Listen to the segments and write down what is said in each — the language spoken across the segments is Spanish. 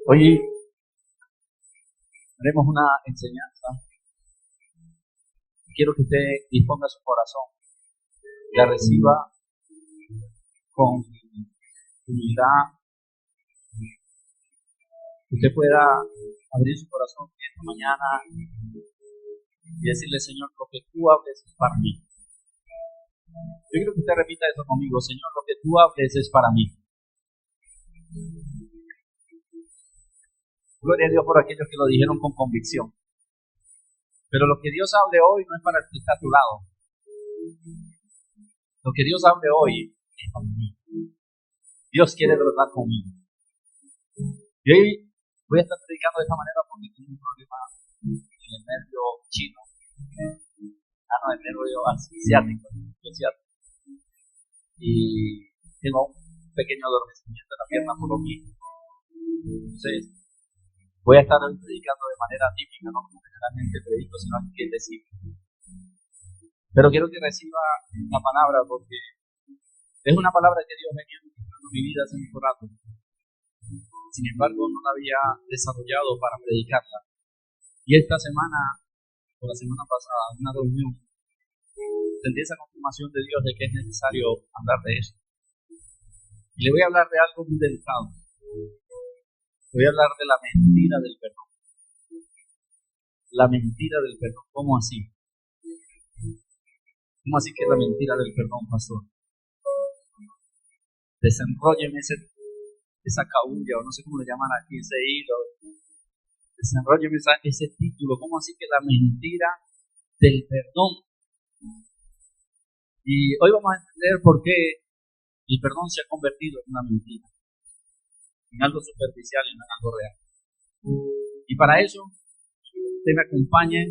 Hoy haremos una enseñanza. Quiero que usted disponga su corazón, la reciba con humildad, que usted pueda abrir su corazón esta mañana y decirle: Señor, lo que tú hables es para mí. Yo quiero que usted repita eso conmigo: Señor, lo que tú hables es para mí. Gloria a Dios por aquellos que lo dijeron con convicción. Pero lo que Dios hable hoy no es para el que está a tu lado. Lo que Dios hable hoy es para mí. Dios quiere tratar conmigo. Y hoy voy a estar predicando de esta manera porque tengo un problema en el nervio chino. El nervio asiático. Y tengo un pequeño adormecimiento en la pierna por lo mismo. Entonces, voy a estar predicando de manera típica, no como generalmente predico, sino aquí es decir. Pero quiero que reciba la palabra porque es una palabra que Dios venía ministrando en mi vida hace mucho rato. Sin embargo, no la había desarrollado para predicarla. Y esta semana, o la semana pasada, en una reunión, sentí esa confirmación de Dios de que es necesario hablar de eso. Y le voy a hablar de algo muy delicado. Voy a hablar de la mentira del perdón. La mentira del perdón. ¿Cómo así? ¿Cómo así que la mentira del perdón, pastor? Desenrólleme esa cabulla, o no sé cómo le llaman aquí, ese hilo. Desenrólleme ese título. ¿Cómo así que la mentira del perdón? Y hoy vamos a entender por qué el perdón se ha convertido en una mentira, en algo superficial y no en algo real. Y para eso, usted me acompañe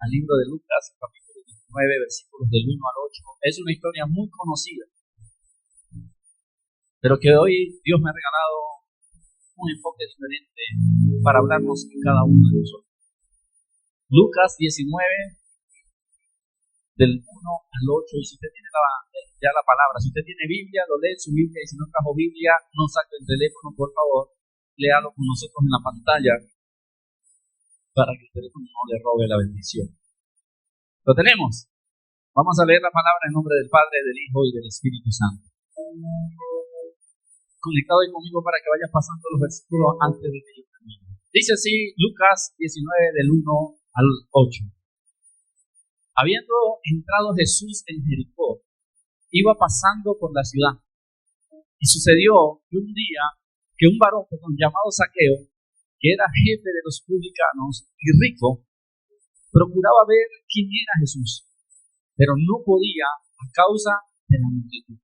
al libro de Lucas, capítulo 19, versículos del 1 al 8. Es una historia muy conocida, pero que hoy Dios me ha regalado un enfoque diferente para hablarnos de cada uno de nosotros. Lucas 19, del 1 al 8, y si usted tiene ya la palabra, si usted tiene Biblia, lo lee en su Biblia, y si no trajo Biblia, no saque el teléfono, por favor, léalo con nosotros en la pantalla, para que el teléfono no le robe la bendición. ¿Lo tenemos? Vamos a leer la palabra en nombre del Padre, del Hijo y del Espíritu Santo. Conectado ahí conmigo para que vaya pasando los versículos antes de que yo termine. Dice así, Lucas 19, del 1 al 8. Habiendo entrado Jesús en Jericó, iba pasando por la ciudad. Y sucedió que un día que un varón llamado Zaqueo, que era jefe de los publicanos y rico, procuraba ver quién era Jesús, pero no podía a causa de la multitud,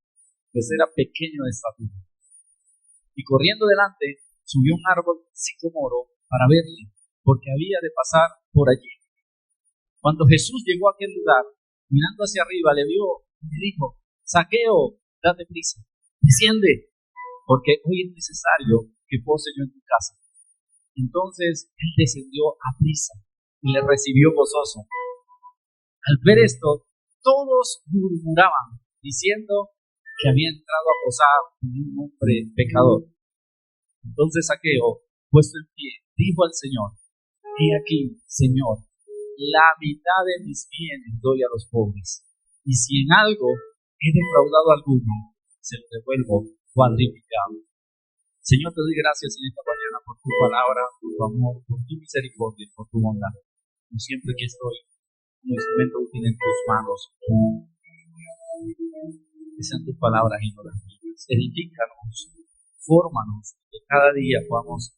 pues era pequeño de estatura. Y corriendo delante, subió un árbol sicómoro para verle, porque había de pasar por allí. Cuando Jesús llegó a aquel lugar, mirando hacia arriba, le vio y le dijo: Zaqueo, date prisa, desciende, porque hoy es necesario que pose yo en tu casa. Entonces él descendió a prisa y le recibió gozoso. Al ver esto, todos murmuraban, diciendo que había entrado a posar en un hombre pecador. Entonces Zaqueo, puesto en pie, dijo al Señor: He aquí, Señor, la mitad de mis bienes doy a los pobres, y si en algo he defraudado a alguno, se lo devuelvo cuadriplicado. Señor, te doy gracias en esta mañana por tu palabra, por tu amor, por tu misericordia, por tu bondad. Como siempre que estoy como instrumento útil en tus manos, que sean tus palabras y no las mías. Edifícanos, fórmanos, que cada día podamos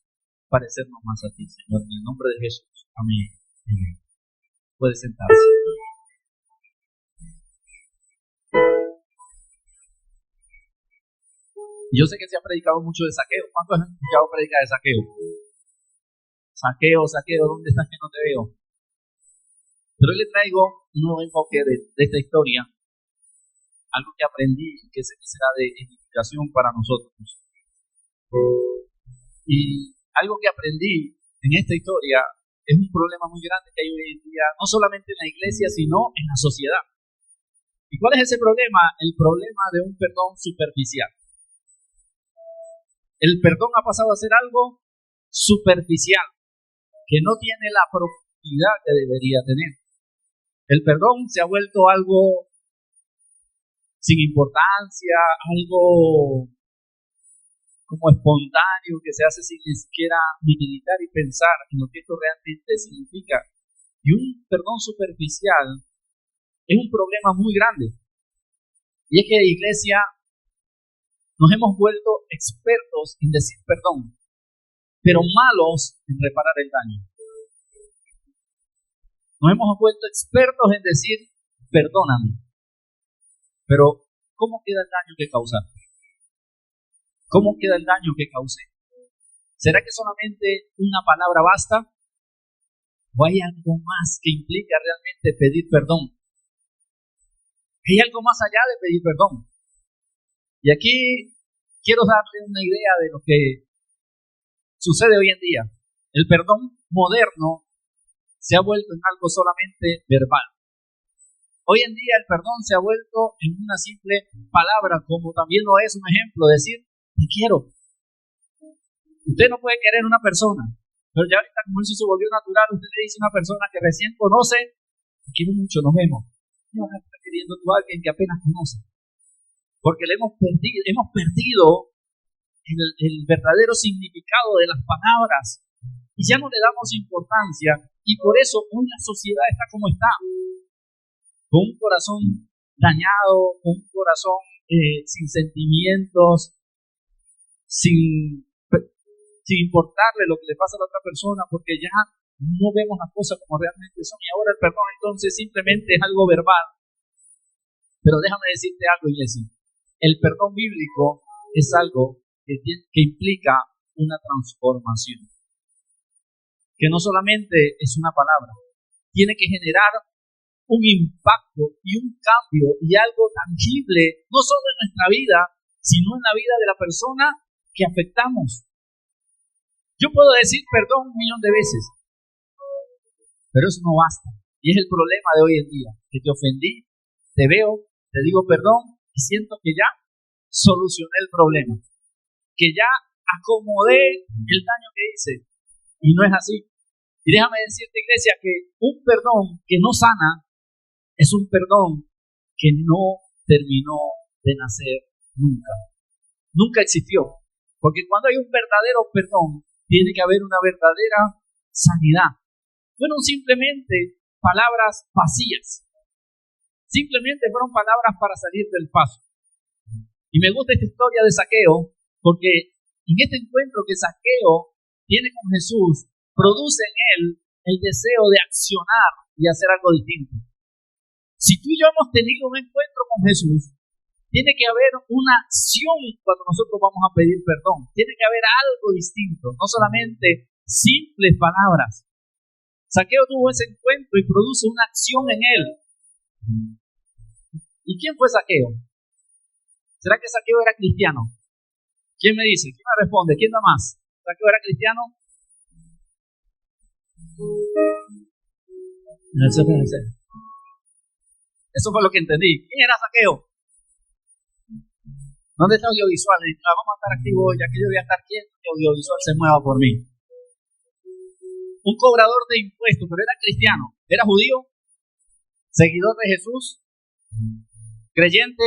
parecernos más a ti, Señor, en el nombre de Jesús. Amén. Amén. Puede sentarse. Yo sé que se ha predicado mucho de Zaqueo. ¿Cuántos han escuchado predicar de Zaqueo? Zaqueo, ¿dónde estás que no te veo? Pero hoy le traigo un nuevo enfoque de esta historia, algo que aprendí y que sé que será de edificación para nosotros. Y algo que aprendí en esta historia es un problema muy grande que hay hoy en día, no solamente en la iglesia, sino en la sociedad. ¿Y cuál es ese problema? El problema de un perdón superficial. El perdón ha pasado a ser algo superficial, que no tiene la profundidad que debería tener. El perdón se ha vuelto algo sin importancia, algo como espontáneo, que se hace sin ni siquiera ni meditar y pensar en lo que esto realmente significa. Y un perdón superficial es un problema muy grande. Y es que la iglesia nos hemos vuelto expertos en decir perdón, pero malos en reparar el daño. Nos hemos vuelto expertos en decir perdóname, pero ¿cómo queda el daño que causaste? ¿Cómo queda el daño que causé? ¿Será que solamente una palabra basta? ¿O hay algo más que implica realmente pedir perdón? Hay algo más allá de pedir perdón. Y aquí quiero darle una idea de lo que sucede hoy en día. El perdón moderno se ha vuelto en algo solamente verbal. Hoy en día el perdón se ha vuelto en una simple palabra, como también lo es un ejemplo, decir, te quiero. Usted no puede querer a una persona, pero ya ahorita como eso se volvió natural, usted le dice a una persona que recién conoce, te quiero mucho, nos vemos. No vas a estar queriendo tú a alguien que apenas conoce. Porque le hemos perdido el verdadero significado de las palabras. Y ya no le damos importancia. Y por eso hoy la sociedad está como está. Con un corazón dañado, con un corazón sin sentimientos, sin importarle lo que le pasa a la otra persona, porque ya no vemos las cosas como realmente son. Y ahora el perdón entonces simplemente es algo verbal. Pero déjame decirte algo, iglesia. El perdón bíblico es algo que implica una transformación. Que no solamente es una palabra, tiene que generar un impacto y un cambio y algo tangible, no solo en nuestra vida, sino en la vida de la persona que afectamos. Yo puedo decir perdón 1,000,000 de veces, pero eso no basta. Y es el problema de hoy en día, que te ofendí, te veo, te digo perdón y siento que ya solucioné el problema, que ya acomodé el daño que hice. Y no es así. Y déjame decirte, iglesia, que un perdón que no sana es un perdón que no terminó de nacer nunca. Nunca existió. Porque cuando hay un verdadero perdón, tiene que haber una verdadera sanidad. Fueron simplemente palabras vacías. Simplemente fueron palabras para salir del paso. Y me gusta esta historia de Zaqueo, porque en este encuentro que Zaqueo tiene con Jesús, produce en él el deseo de accionar y hacer algo distinto. Si tú y yo hemos tenido un encuentro con Jesús, tiene que haber una acción cuando nosotros vamos a pedir perdón. Tiene que haber algo distinto, no solamente simples palabras. Zaqueo tuvo ese encuentro y produce una acción en él. ¿Y quién fue Zaqueo? ¿Será que Zaqueo era cristiano? ¿Quién me dice? ¿Quién me responde? ¿Quién da más? ¿Zaqueo era cristiano? Eso fue lo que entendí. ¿Quién era Zaqueo? ¿Dónde está audiovisual? Vamos a estar activos, ya que yo voy a estar quieto, que audiovisual se mueva por mí. Un cobrador de impuestos, pero era cristiano. Era judío, seguidor de Jesús, creyente,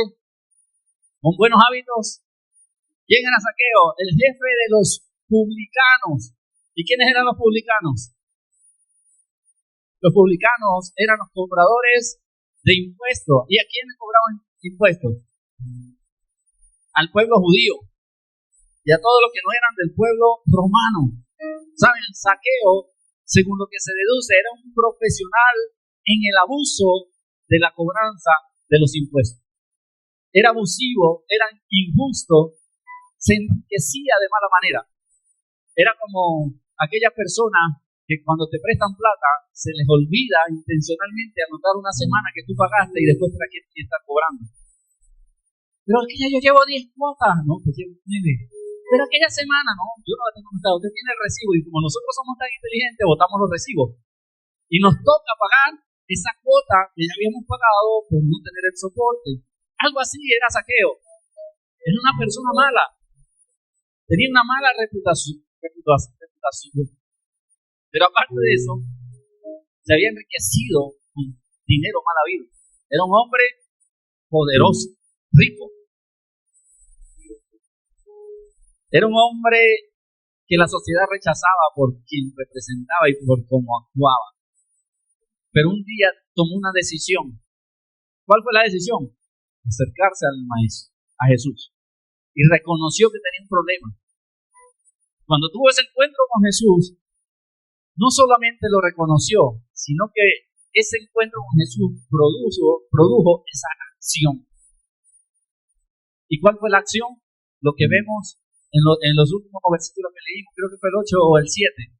con buenos hábitos. ¿Quién era Zaqueo? El jefe de los publicanos. ¿Y quiénes eran los publicanos? Los publicanos eran los cobradores de impuestos. ¿Y a quiénes cobraban impuestos? Al pueblo judío y a todos los que no eran del pueblo romano. ¿Saben? Zaqueo, según lo que se deduce, era un profesional en el abuso de la cobranza de los impuestos. Era abusivo, era injusto, se enriquecía de mala manera. Era como aquellas personas que cuando te prestan plata se les olvida intencionalmente anotar una semana que tú pagaste y después para quién está cobrando. Pero aquella yo llevo 10 cuotas, ¿no? Pues llevo 9. Pero aquella semana, no, yo no la tengo anotada, usted tiene el recibo y como nosotros somos tan inteligentes, botamos los recibos. Y nos toca pagar esa cuota que ya habíamos pagado por no tener el soporte. Algo así era Zaqueo. Era una persona mala. Tenía una mala reputación suyo. Pero aparte de eso, se había enriquecido con dinero mal habido. Era un hombre poderoso, rico. Era un hombre que la sociedad rechazaba por quien representaba y por cómo actuaba. Pero un día tomó una decisión. ¿Cuál fue la decisión? Acercarse al maestro, a Jesús. Y reconoció que tenía un problema. Cuando tuvo ese encuentro con Jesús, no solamente lo reconoció, sino que ese encuentro con Jesús produjo esa acción. ¿Y cuál fue la acción? Lo que vemos en los últimos versículos que leímos, creo que fue el 8 o el 7.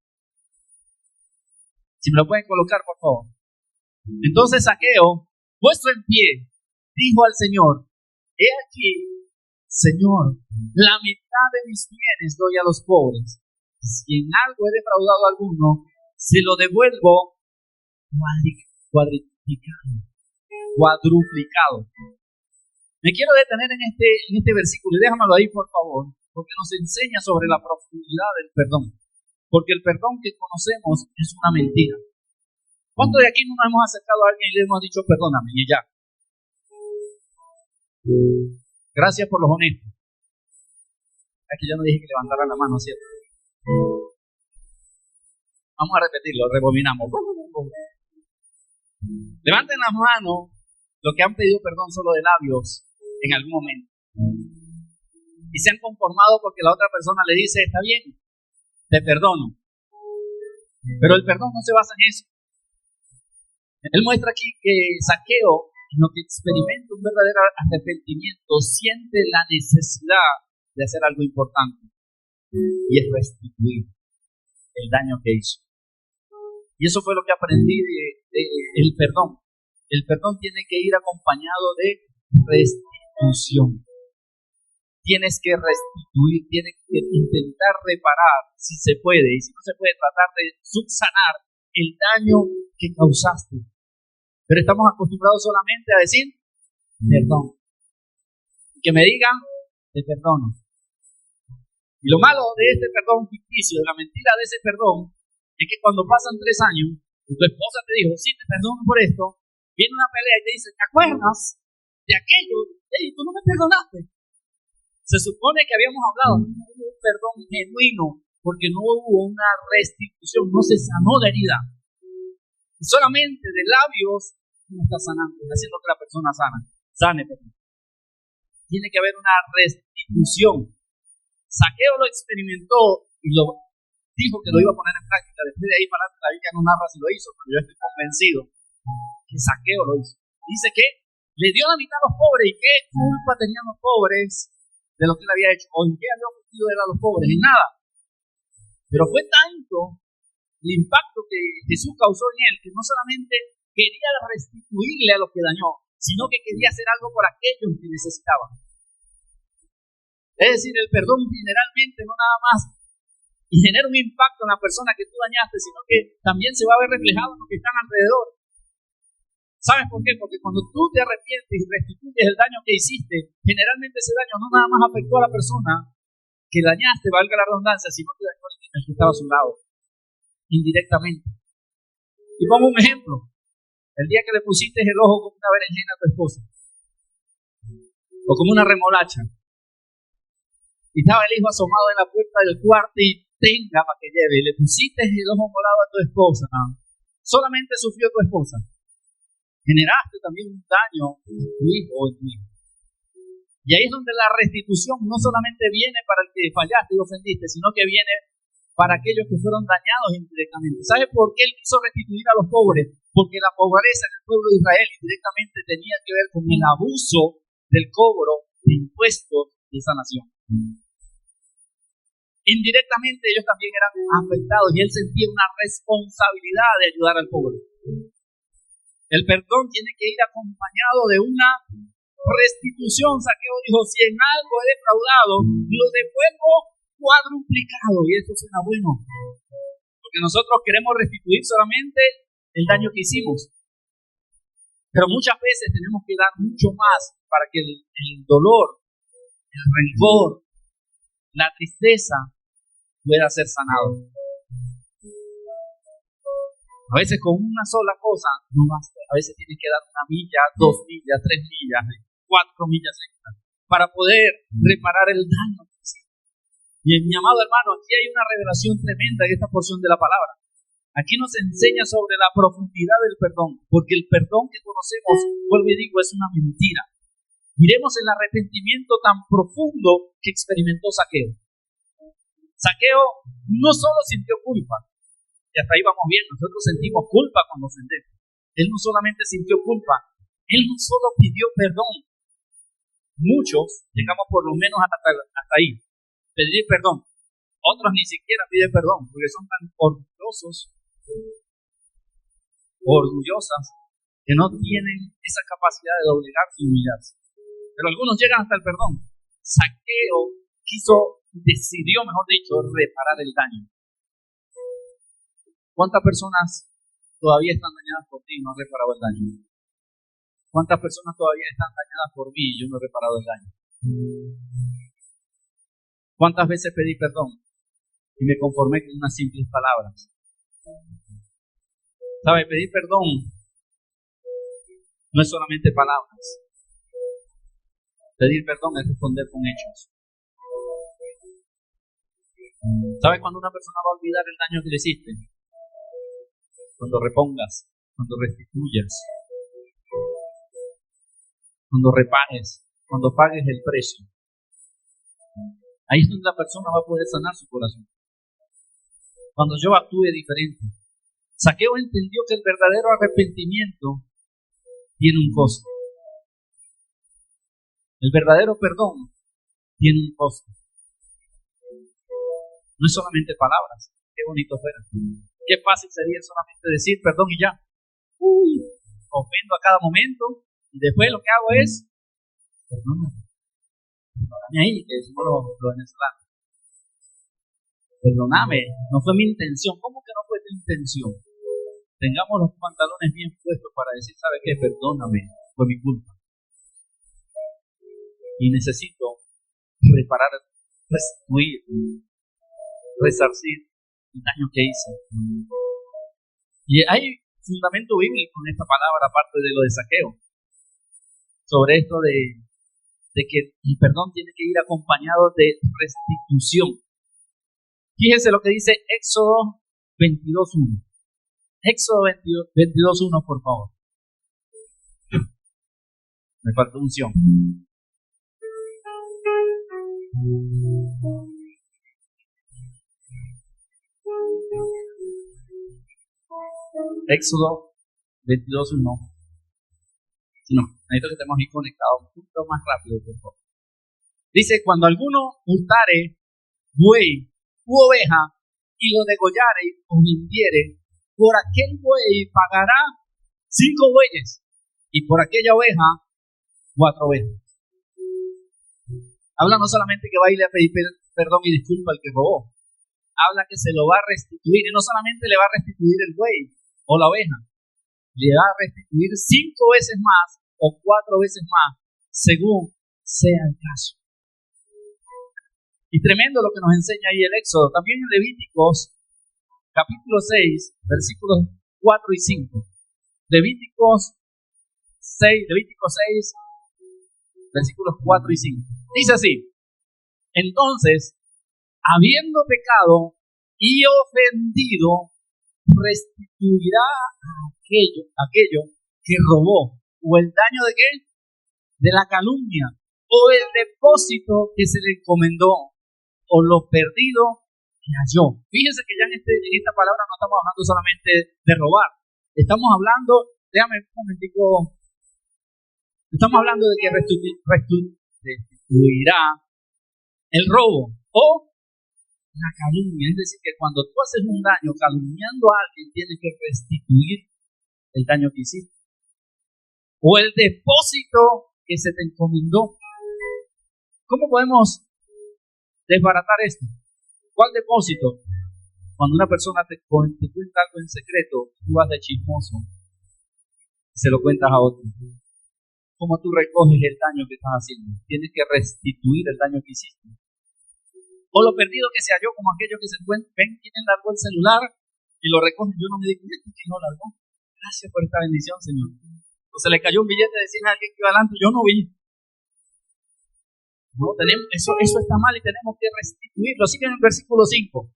Si me lo pueden colocar, por favor. Entonces Zaqueo, puesto en pie, dijo al Señor: he aquí, Señor, la mitad de mis bienes doy a los pobres. Si en algo he defraudado a alguno, se lo devuelvo cuadruplicado. Me quiero detener en este versículo y déjamelo ahí, por favor, porque nos enseña sobre la profundidad del perdón. Porque el perdón que conocemos es una mentira. ¿Cuántos de aquí no nos hemos acercado a alguien y le hemos dicho perdóname y ya? Gracias por los honestos. Es que yo no dije que levantaran la mano, ¿cierto? Vamos a repetirlo, rebobinamos. Levanten las manos los que han pedido perdón solo de labios en algún momento. Y se han conformado porque la otra persona le dice: está bien, te perdono. Pero el perdón no se basa en eso. Él muestra aquí que Zaqueo, en lo que experimenta un verdadero arrepentimiento, siente la necesidad de hacer algo importante, y es restituir el daño que hizo. Y eso fue lo que aprendí del perdón. El perdón tiene que ir acompañado de restitución. Tienes que restituir, tienes que intentar reparar, si se puede, y si no se puede, tratar de subsanar el daño que causaste. Pero estamos acostumbrados solamente a decir perdón. Que me digan, te perdono. Y lo malo de este perdón ficticio, de la mentira de ese perdón, es que cuando pasan 3 años, y tu esposa te dijo: sí, te perdono por esto, viene una pelea y te dice: ¿te acuerdas de aquello? Hey, tú no me perdonaste. Se supone que habíamos hablado de un perdón genuino, porque no hubo una restitución, no se sanó la herida. Y solamente de labios no está sanando, está haciendo que la persona sane. Tiene que haber una restitución. Zaqueo lo experimentó y lo dijo que lo iba a poner en práctica. Después de ahí para adelante la Biblia no narra si lo hizo, pero yo estoy convencido que Zaqueo lo hizo. Dice que le dio la mitad a los pobres. ¿Y qué culpa tenían los pobres de lo que él había hecho? ¿O en qué había ofrecido él a los pobres? En nada. Pero fue tanto el impacto que Jesús causó en él, que no solamente quería restituirle a los que dañó, sino que quería hacer algo por aquellos que necesitaban. Es decir, el perdón generalmente no nada más y genera un impacto en la persona que tú dañaste, sino que también se va a ver reflejado en los que están alrededor. ¿Sabes por qué? Porque cuando tú te arrepientes y restituyes el daño que hiciste, generalmente ese daño no nada más afectó a la persona que dañaste, valga la redundancia, sino que dañó al que estaba a su lado, indirectamente. Y pongo un ejemplo. El día que le pusiste el ojo como una berenjena a tu esposa, o como una remolacha, y estaba el hijo asomado en la puerta del cuarto y tenga para que lleve, y le pusiste el ojo morado a tu esposa, solamente sufrió tu esposa. Generaste también un daño en tu hijo o en tu hija. Y ahí es donde la restitución no solamente viene para el que fallaste y ofendiste, sino que viene para aquellos que fueron dañados indirectamente. ¿Sabes por qué él quiso restituir a los pobres? Porque la pobreza en el pueblo de Israel indirectamente tenía que ver con el abuso del cobro de impuestos de esa nación. Indirectamente ellos también eran afectados y él sentía una responsabilidad de ayudar al pobre. El perdón tiene que ir acompañado de una restitución. Zaqueo dijo: si en algo he defraudado, lo devuelvo cuadruplicado. Y esto suena bueno, porque nosotros queremos restituir solamente el daño que hicimos, pero muchas veces tenemos que dar mucho más para que el dolor, el rencor, la tristeza pueda ser sanado. A veces con una sola cosa no basta. A veces tienes que dar 1 milla, 2 millas, 3 millas, 4 millas extra para poder reparar el daño. Y mi amado hermano, aquí hay una revelación tremenda en esta porción de la palabra. Aquí nos enseña sobre la profundidad del perdón, porque el perdón que conocemos, vuelvo y digo, es una mentira. Miremos el arrepentimiento tan profundo que experimentó Zaqueo. Zaqueo no solo sintió culpa, y hasta ahí vamos bien, nosotros sentimos culpa cuando ofendemos. Él no solamente sintió culpa, él no solo pidió perdón. Muchos llegamos por lo menos hasta ahí, pedir perdón. Otros ni siquiera piden perdón, porque son tan orgullosos, orgullosas, que no tienen esa capacidad de doblegarse y humillarse. Pero algunos llegan hasta el perdón. Zaqueo decidió, mejor dicho, reparar el daño. ¿Cuántas personas todavía están dañadas por ti y no han reparado el daño? ¿Cuántas personas todavía están dañadas por mí y yo no he reparado el daño? ¿Cuántas veces pedí perdón y me conformé con unas simples palabras? ¿Sabe? Pedir perdón no es solamente palabras. Pedir perdón es responder con hechos. ¿Sabe cuando una persona va a olvidar el daño que le hiciste? Cuando repongas, cuando restituyas, cuando repares, cuando pagues el precio. Ahí es donde la persona va a poder sanar su corazón. Cuando yo actúe diferente. Zaqueo entendió que el verdadero arrepentimiento tiene un costo. El verdadero perdón tiene un costo. No es solamente palabras. Qué bonito fuera. Qué fácil sería solamente decir perdón y ya. Ofendo a cada momento y después lo que hago es perdóname ahí, que decimos los venezolanos. Perdóname, no fue mi intención. ¿Cómo que no fue tu intención? Tengamos los pantalones bien puestos para decir, ¿sabe qué? Perdóname, fue mi culpa. Y necesito reparar, restituir, resarcir el daño que hice. Y hay fundamento bíblico en esta palabra, aparte de lo de Zaqueo, sobre esto de que el perdón tiene que ir acompañado de restitución. Fíjese lo que dice Éxodo 22.1. Éxodo 22.1, por favor. Me faltó unción. Éxodo 22.1. No, necesito que estemos ahí conectados un poquito más rápido, por favor. Dice, cuando alguno hurtare buey u oveja y lo degollare o vendiere, por aquel buey pagará 5 bueyes y por aquella oveja 4 ovejas. Habla no solamente que va a ir a pedir perdón y disculpa al que robó, habla que se lo va a restituir, y no solamente le va a restituir el buey o la oveja, le va a restituir 5 veces más o 4 veces más, según sea el caso. Y tremendo lo que nos enseña ahí el Éxodo. También en Levíticos, capítulo 6, versículos 4 y 5. Levíticos 6, versículos 4 y 5. Dice así: entonces, habiendo pecado y ofendido, restituirá aquello que robó, o el daño de qué, de la calumnia, o el depósito que se le encomendó, o lo perdido que halló. Fíjense que ya en esta palabra no estamos hablando solamente de robar, estamos hablando, déjame un momentico, estamos hablando de que restituirá el robo o la calumnia. Es decir, que cuando tú haces un daño calumniando a alguien, tienes que restituir el daño que hiciste. O el depósito que se te encomendó. ¿Cómo podemos desbaratar esto? ¿Cuál depósito? Cuando una persona te cuenta algo en secreto, tú vas de chismoso y se lo cuentas a otro. ¿Cómo tú recoges el daño que estás haciendo? Tienes que restituir el daño que hiciste. O lo perdido que se halló, como aquello que se ven quién largó el celular y lo recoge. Yo no me di cuenta que no largó. Gracias por esta bendición, Señor. O se le cayó un billete de decirle a alguien que iba adelante, yo no vi. No, eso está mal y tenemos que restituirlo. Así que en el versículo 5.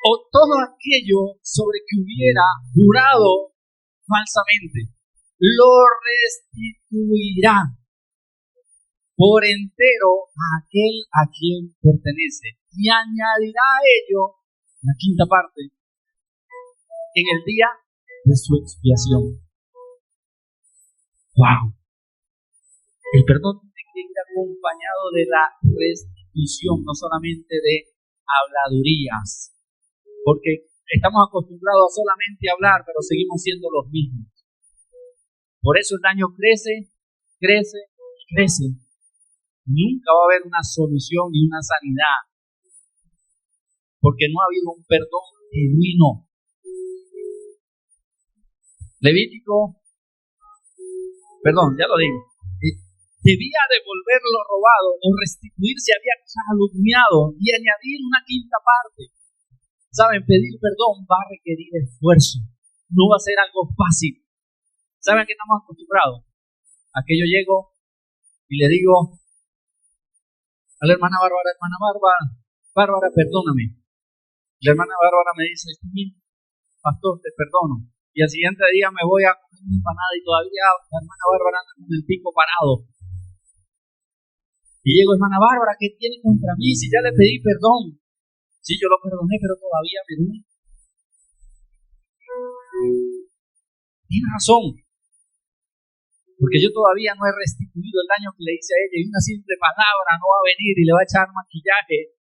O todo aquello sobre que hubiera jurado falsamente, lo restituirá por entero a aquel a quien pertenece, y añadirá a ello la quinta parte en el día de su expiación. ¡Wow! El perdón tiene que ir acompañado de la restitución, no solamente de habladurías, porque estamos acostumbrados a solamente hablar, pero seguimos siendo los mismos. Por eso el daño crece, crece y crece. Nunca va a haber una solución ni una sanidad, porque no ha habido un perdón genuino. Ya lo digo, debía devolver lo robado o restituir si había calumniado y añadir una quinta parte. Saben, pedir perdón va a requerir esfuerzo, no va a ser algo fácil. ¿Saben a qué estamos acostumbrados? A que yo llego y le digo a la hermana Bárbara, perdóname. La hermana Bárbara me dice, sí, pastor, te perdono. Y al siguiente día me voy a comer una empanada y todavía la hermana Bárbara anda con el pico parado. Y llego, hermana Bárbara, ¿qué tiene contra mí? Si ya le pedí perdón. Sí, yo lo perdoné, pero todavía me duele. Tiene razón. Porque yo todavía no he restituido el daño que le hice a ella, y una simple palabra no va a venir y le va a echar maquillaje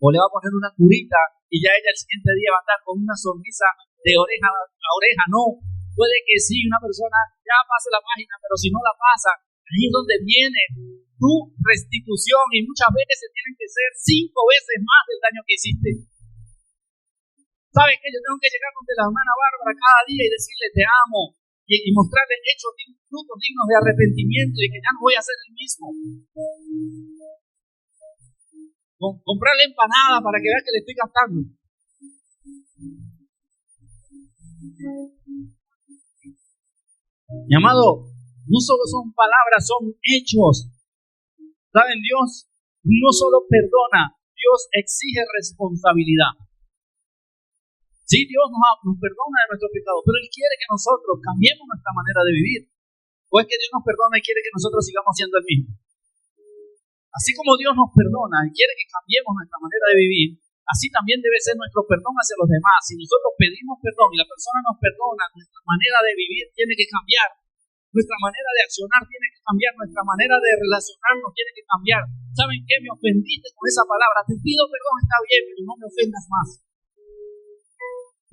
o le va a poner una curita y ya ella el siguiente día va a estar con una sonrisa de oreja a oreja. No, puede que sí, una persona ya pase la página, pero si no la pasa, ahí es donde viene tu restitución, y muchas veces tienen que ser 5 veces más del daño que hiciste. ¿Saben qué? Yo tengo que llegar donde la hermana Bárbara cada día y decirle te amo, y mostrarle hechos, frutos dignos de arrepentimiento y que ya no voy a ser el mismo. Comprarle empanada para que vea que le estoy gastando. Mi amado, no solo son palabras, son hechos. ¿Saben? Dios no solo perdona, Dios exige responsabilidad. Sí, Dios nos perdona de nuestros pecados, pero Él quiere que nosotros cambiemos nuestra manera de vivir. ¿O es que Dios nos perdona y quiere que nosotros sigamos siendo el mismo? Así como Dios nos perdona y quiere que cambiemos nuestra manera de vivir, así también debe ser nuestro perdón hacia los demás. Si nosotros pedimos perdón y la persona nos perdona, nuestra manera de vivir tiene que cambiar. Nuestra manera de accionar tiene que cambiar. Nuestra manera de relacionarnos tiene que cambiar. ¿Saben qué? Me ofendiste con esa palabra. Te pido perdón, está bien, pero no me ofendas más.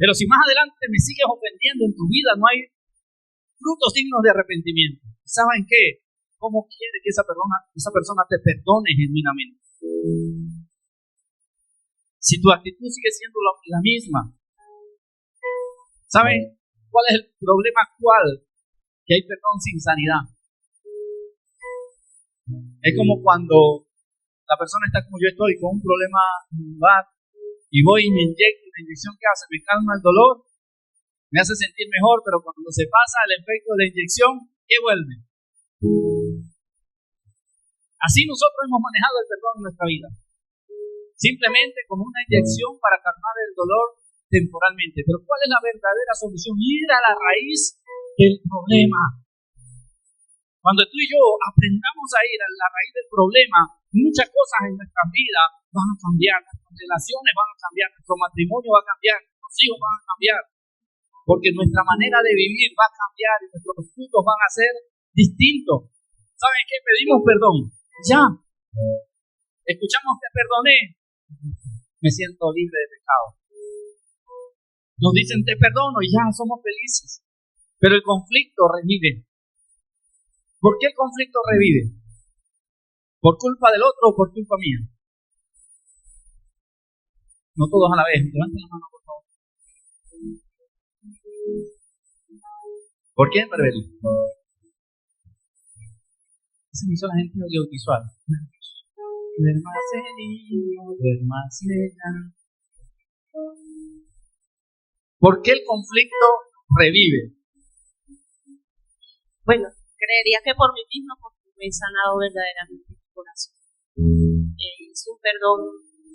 Pero si más adelante me sigues ofendiendo en tu vida, no hay frutos dignos de arrepentimiento. ¿Saben qué? ¿Cómo quiere que esa persona te perdone genuinamente? Si tu actitud sigue siendo la misma. ¿Saben cuál es el problema actual? Que hay perdón sin sanidad. Es como cuando la persona está como yo estoy, con un problema lumbar, y voy y me inyecto, la inyección que hace, me calma el dolor, me hace sentir mejor, pero cuando se pasa el efecto de la inyección, ¿qué vuelve? Así nosotros hemos manejado el perdón en nuestra vida. Simplemente como una inyección para calmar el dolor temporalmente. Pero ¿cuál es la verdadera solución? Ir a la raíz del problema. Cuando tú y yo aprendamos a ir a la raíz del problema, muchas cosas en nuestra vida van a cambiar, nuestras relaciones van a cambiar, nuestro matrimonio va a cambiar, nuestros hijos van a cambiar, porque nuestra manera de vivir va a cambiar y nuestros frutos van a ser distintos. ¿Saben qué? Pedimos perdón. Ya. Escuchamos te perdoné. Me siento libre de pecado. Nos dicen te perdono y ya somos felices. Pero el conflicto revive. ¿Por qué el conflicto revive? ¿Por culpa del otro o por culpa mía? No todos a la vez. Levanten la mano, por favor. ¿Por qué, Maribel? Esa es la gente audiovisual. ¿Por qué el conflicto revive? Bueno, creería que por mí mismo, porque me he sanado verdaderamente mi corazón. Hice un perdón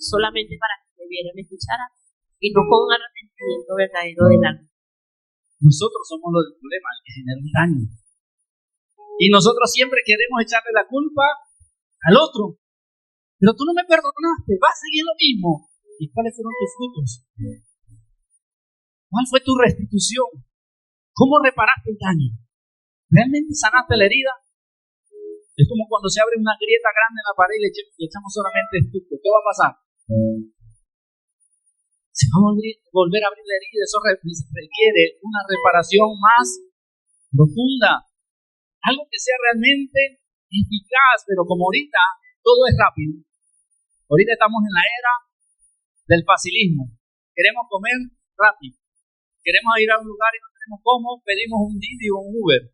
solamente para que me vieran, me escucharan, y no con un arrepentimiento verdadero del alma. Nosotros somos los del problema, el que genera un daño. Y nosotros siempre queremos echarle la culpa al otro. Pero tú no me perdonaste, vas a seguir lo mismo. ¿Y cuáles fueron tus frutos? ¿Cuál fue tu restitución? ¿Cómo reparaste el daño? ¿Realmente sanaste la herida? Es como cuando se abre una grieta grande en la pared y le echamos solamente estuco. ¿Qué va a pasar? Se va a volver a abrir la herida. Eso requiere una reparación más profunda. Algo que sea realmente eficaz. Pero como ahorita todo es rápido. Ahorita estamos en la era del facilismo. Queremos comer rápido. Queremos ir a un lugar y no tenemos cómo, pedimos un Didi o un Uber.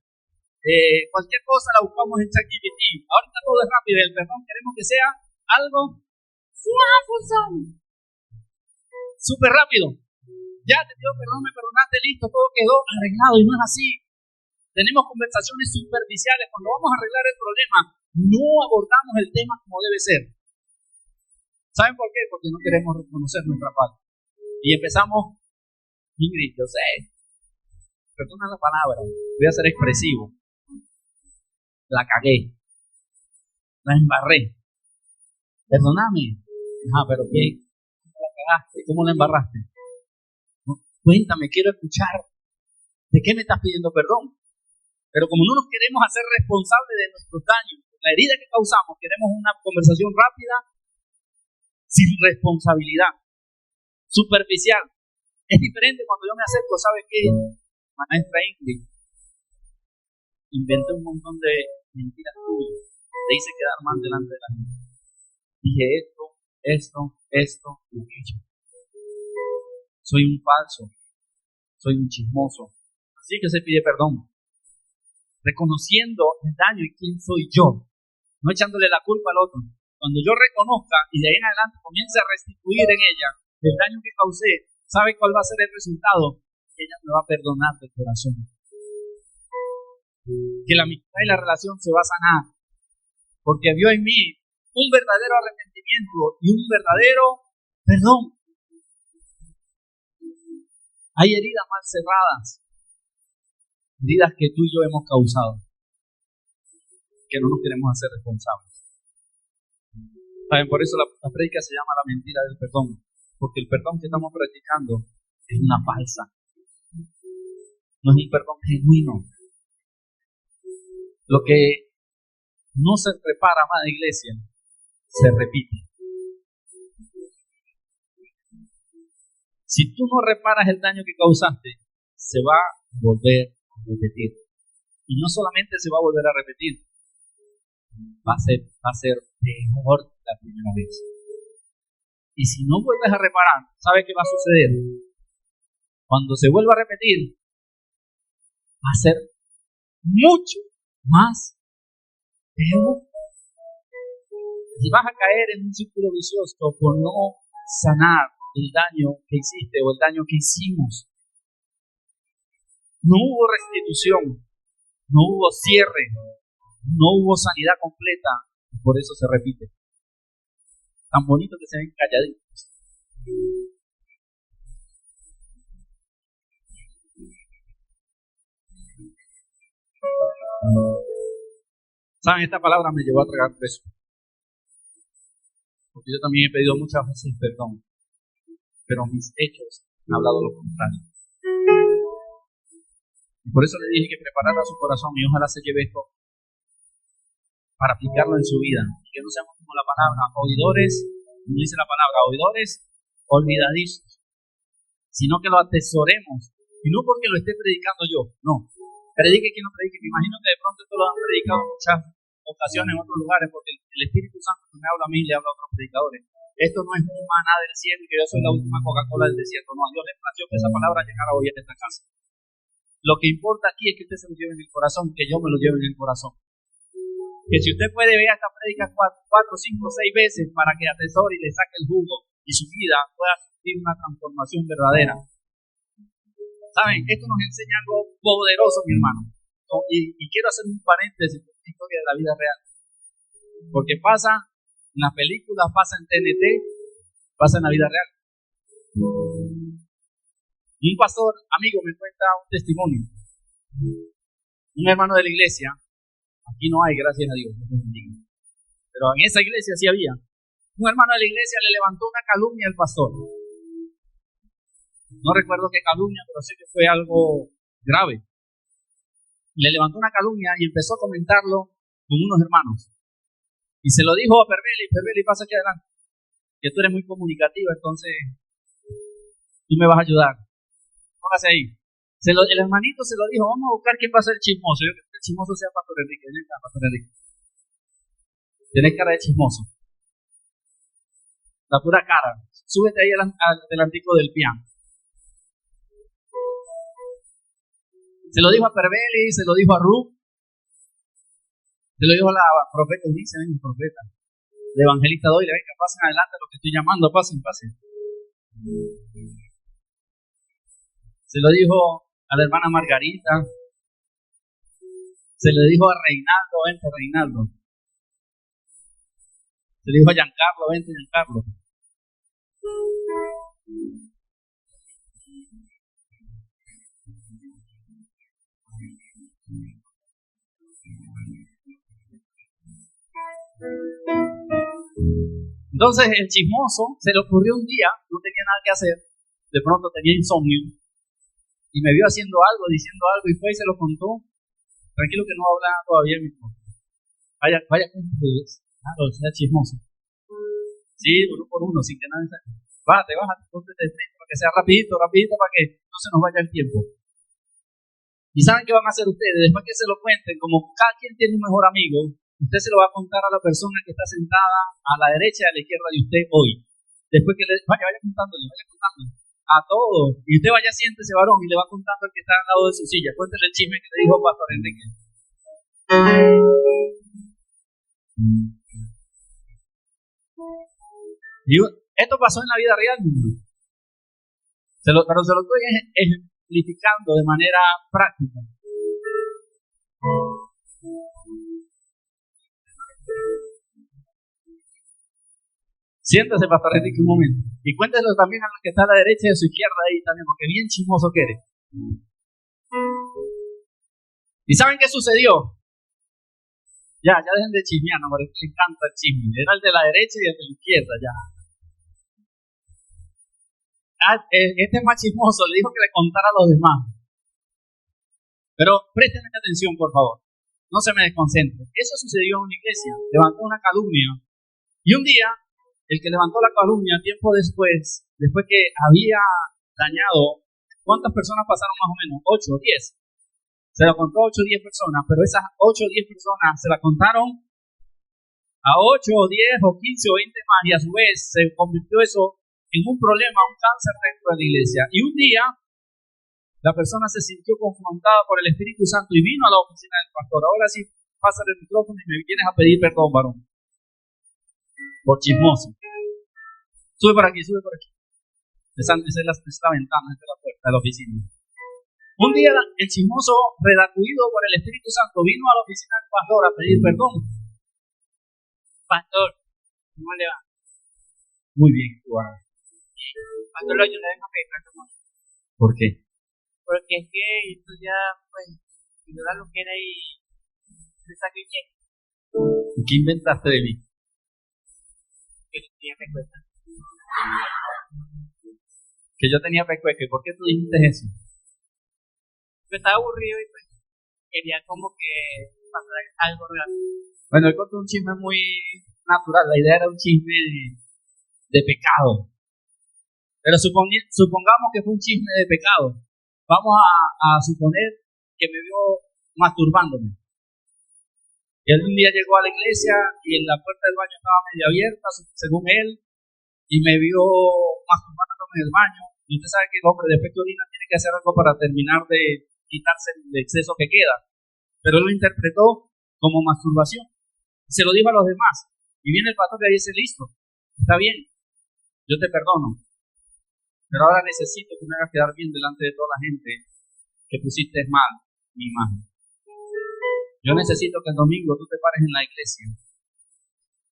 Cualquier cosa la buscamos en ChatGPT. Ahorita todo es rápido y el perdón queremos que sea algo súper rápido. Ya te pido perdón, me perdonaste, listo, todo quedó arreglado y no es así. Tenemos conversaciones superficiales. Cuando vamos a arreglar el problema, no abordamos el tema como debe ser. ¿Saben por qué? Porque no queremos reconocer nuestra falta. Y empezamos, Ingrid, yo sé, perdona la palabra, voy a ser expresivo. La cagué, la embarré. Perdóname. Pero ¿qué? ¿Cómo la cagaste? ¿Cómo la embarraste? No, cuéntame, quiero escuchar. ¿De qué me estás pidiendo perdón? Pero como no nos queremos hacer responsables de nuestros daños, la herida que causamos, queremos una conversación rápida, sin responsabilidad, superficial. Es diferente cuando yo me acerco, ¿sabe qué? Maestra Ingrid, inventé un montón de mentiras tuyas, te hice quedar mal delante de la gente. Dije esto, y aquello. Soy un falso, soy un chismoso. Así que se pide perdón. Reconociendo el daño y quién soy yo, no echándole la culpa al otro. Cuando yo reconozca y de ahí en adelante comience a restituir en ella el daño que causé, ¿sabe cuál va a ser el resultado? Que ella me va a perdonar de corazón. Que la amistad y la relación se va a sanar. Porque vio en mí un verdadero arrepentimiento y un verdadero perdón. Hay heridas mal cerradas. Heridas que tú y yo hemos causado. Que no nos queremos hacer responsables. ¿Saben? Por eso la prédica se llama la mentira del perdón. Porque el perdón que estamos practicando es una falsa. No es un perdón genuino. Lo que no se repara, amada iglesia, se repite. Si tú no reparas el daño que causaste, se va a volver a repetir. Y no solamente se va a volver a repetir, va a ser peor la primera vez. Y si no vuelves a reparar, ¿sabe qué va a suceder? Cuando se vuelva a repetir, va a ser mucho más peor. Y vas a caer en un círculo vicioso por no sanar el daño que hiciste o el daño que hicimos. No hubo restitución, no hubo cierre, no hubo sanidad completa, y por eso se repite. Tan bonito que se ven calladitos. ¿Saben? Esta palabra me llevó a tragar peso. Porque yo también he pedido muchas veces perdón. Pero mis hechos han hablado lo contrario. Y por eso le dije que preparara su corazón y ojalá se lleve esto para aplicarlo en su vida. Y que no seamos como la palabra, oidores, como dice la palabra, oidores olvidadizos. Sino que lo atesoremos. Y no porque lo esté predicando yo, no. Predique quien lo predique. Me imagino que de pronto esto lo han predicado en muchas ocasiones en otros lugares, porque el Espíritu Santo me habla a mí y le habla a otros predicadores. Esto no es un maná del cielo y que yo soy la última Coca-Cola del desierto. No, a Dios le plació que esa palabra llegara hoy a esta casa. Lo que importa aquí es que usted se lo lleve en el corazón, que yo me lo lleve en el corazón. Que si usted puede ver esta prédica 4, 5, 6 veces para que atesore y le saque el jugo y su vida pueda sufrir una transformación verdadera. Saben, esto nos enseña algo poderoso, mi hermano. Y quiero hacer un paréntesis en la historia de la vida real. Porque pasa en las películas, pasa en TNT, pasa en la vida real. Un pastor amigo me cuenta un testimonio. Un hermano de la iglesia, aquí no hay, gracias a Dios, pero en esa iglesia sí había. Un hermano de la iglesia le levantó una calumnia al pastor. No recuerdo qué calumnia, pero sé que fue algo grave. Le levantó una calumnia y empezó a comentarlo con unos hermanos. Y se lo dijo a Perbeli, pasa aquí adelante, que tú eres muy comunicativa, entonces tú me vas a ayudar. Póngase ahí. El hermanito se lo dijo, vamos a buscar quién va a ser chismoso. Yo creo que el chismoso sea Pastor Enrique. ¿Dónde está Pastor Enrique? Tienes cara de chismoso. La pura cara. Súbete ahí al delantico del piano. Se lo dijo a Perbeli, se lo dijo a Ruth, se lo dijo a la profeta, dice, ven, profeta, de evangelista Doyle, venga, pasen adelante lo que estoy llamando, pasen. Se lo dijo a la hermana Margarita, se lo dijo a Reinaldo, vente Reinaldo. Se le dijo a Giancarlo, vente Giancarlo. Entonces el chismoso se le ocurrió un día, no tenía nada que hacer, de pronto tenía insomnio y me vio haciendo algo, diciendo algo y fue y se lo contó. Tranquilo que no habla todavía mi hijo. Vaya con ustedes. Claro, sea chismoso. Sí, uno por uno, sin que nadie se... Bájate, ponte de frente para que sea rapidito, para que no se nos vaya el tiempo. ¿Y saben qué van a hacer ustedes? Después que se lo cuenten, como cada quien tiene un mejor amigo, usted se lo va a contar a la persona que está sentada a la derecha y a la izquierda de usted hoy. Después que vaya contándole a todos. Y usted vaya, siéntese varón y le va contando al que está al lado de su silla. Cuéntele el chisme que le dijo Pastor Enrique. Y esto pasó en la vida real. Pero se lo estoy ejemplificando de manera práctica. Siéntese, Pastor Enrique, un momento. Y cuéntelo también a los que está a la derecha y a su izquierda ahí también, porque bien chismoso que eres. ¿Y saben qué sucedió? Ya dejen de chismear, no, porque le encanta el chisme. Era el de la derecha y el de la izquierda, ya. Este es más chismoso, le dijo que le contara a los demás. Pero préstenme atención, por favor. No se me desconcentren. Eso sucedió en una iglesia. Levantó una calumnia. Y un día, el que levantó la calumnia, tiempo después que había dañado, ¿cuántas personas pasaron más o menos? 8 o 10. Se la contó a 8 o 10 personas, pero esas 8 o 10 personas se la contaron a 8 o 10 o 15 o 20 más, y a su vez se convirtió eso en un problema, un cáncer dentro de la iglesia. Y un día, la persona se sintió confrontada por el Espíritu Santo y vino a la oficina del pastor. Ahora sí, pasa el micrófono y me vienes a pedir perdón, varón. Por chismoso. Sube por aquí. Esa es la ventana, esa es la puerta de la oficina. Un día el chismoso, redarguido por el Espíritu Santo, vino a la oficina del pastor a pedir perdón. Pastor, ¿cómo le va? Muy bien, Juan. Pastor, yo le vengo a pedir perdón. ¿Por qué? Porque es que esto ya, pues, yo da lo que era y se sacrifiqué. ¿Qué inventaste de mí? Que tenía pecueca. Que yo tenía pecueca. ¿Por qué tú dijiste eso? Yo estaba aburrido y pues quería como que pasara algo real. Bueno, él contó un chisme muy natural. La idea era un chisme de pecado. Pero supongamos que fue un chisme de pecado. Vamos a suponer que me vio masturbándome. Y él un día llegó a la iglesia y en la puerta del baño estaba medio abierta, según él, y me vio masturbándome en el baño. Y usted sabe que el hombre después que orina tiene que hacer algo para terminar de quitarse el exceso que queda. Pero él lo interpretó como masturbación. Se lo dijo a los demás. Y viene el pastor y dice, listo, está bien, yo te perdono. pero ahora necesito que me hagas quedar bien delante de toda la gente que pusiste mal mi imagen. Yo necesito que el domingo tú te pares en la iglesia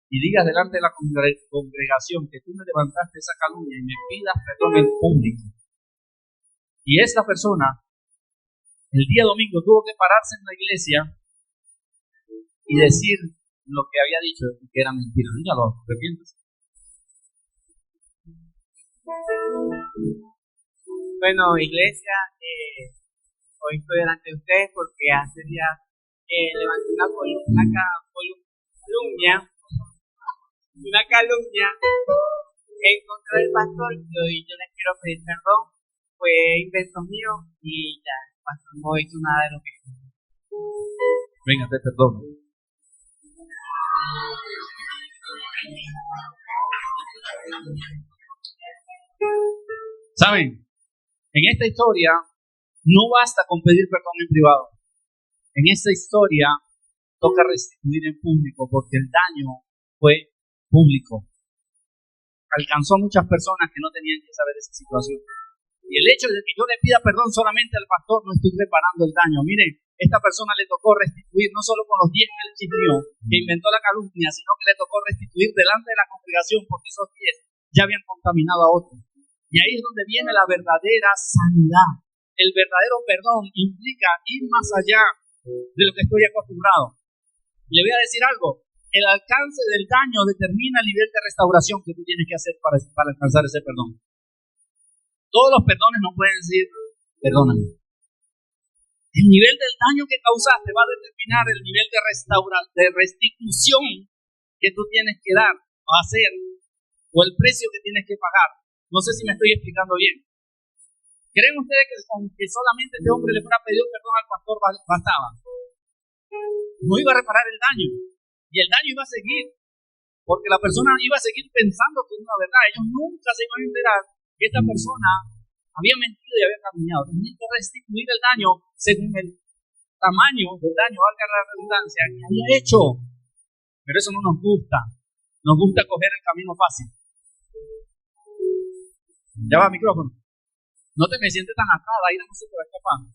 y digas delante de la congregación que tú me levantaste esa calumnia y me pidas perdón en público. Y esta persona, el día domingo, tuvo que pararse en la iglesia y decir lo que había dicho y que era mentira. Dígalo, arrepiéntese. Bueno, iglesia, hoy estoy delante de ustedes porque hace días levanté una calumnia en contra del pastor y hoy yo les quiero pedir perdón. Fue invento mío y ya, el pastor no hizo nada de lo que hizo. Venga, te perdono. ¿Saben? En esta historia no basta con pedir perdón en privado. En esta historia toca restituir en público porque el daño fue público. Alcanzó a muchas personas que no tenían que saber esa situación. Y el hecho de que yo le pida perdón solamente al pastor, no estoy reparando el daño. Miren, esta persona le tocó restituir no solo con los 10 que él chismeó, que inventó la calumnia, sino que le tocó restituir delante de la congregación porque esos 10 ya habían contaminado a otros. Y ahí es donde viene la verdadera sanidad. El verdadero perdón implica ir más allá de lo que estoy acostumbrado. Le voy a decir algo. El alcance del daño determina el nivel de restauración que tú tienes que hacer para alcanzar ese perdón. Todos los perdones no pueden decir, perdóname. El nivel del daño que causaste va a determinar el nivel de restitución que tú tienes que dar o hacer, o el precio que tienes que pagar. No sé si me estoy explicando bien. ¿Creen ustedes que con que solamente este hombre le fuera pedido perdón al pastor bastaba? No iba a reparar el daño. Y el daño iba a seguir. Porque la persona iba a seguir pensando que es una verdad. Ellos nunca se iban a enterar que esta persona había mentido y había caminado. Tenían que restituir el daño según el tamaño del daño, valga la redundancia, que había hecho. Pero eso no nos gusta. Nos gusta coger el camino fácil. Ya va, micrófono. No te me sientes tan atada, ahí no se te va escapando.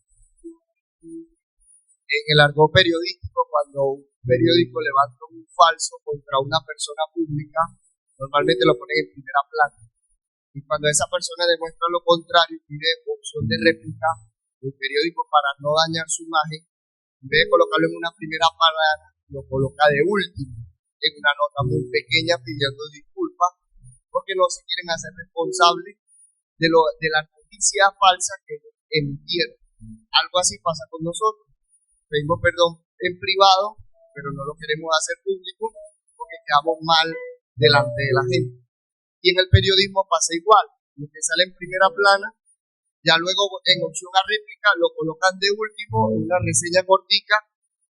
En el argot periodístico, cuando un periódico levanta un falso contra una persona pública, normalmente lo ponen en primera plana. Y cuando esa persona demuestra lo contrario y pide opción de réplica, el periódico, para no dañar su imagen, en vez de colocarlo en una primera plana, lo coloca de último, en una nota muy pequeña pidiendo disculpas, porque no se quieren hacer responsables de la noticia falsa que emitieron. Algo así pasa con nosotros. Pedimos perdón en privado, pero no lo queremos hacer público porque quedamos mal delante de la gente. Y en el periodismo pasa igual. Lo que sale en primera plana, ya luego en opción a réplica lo colocan de último en una reseña cortica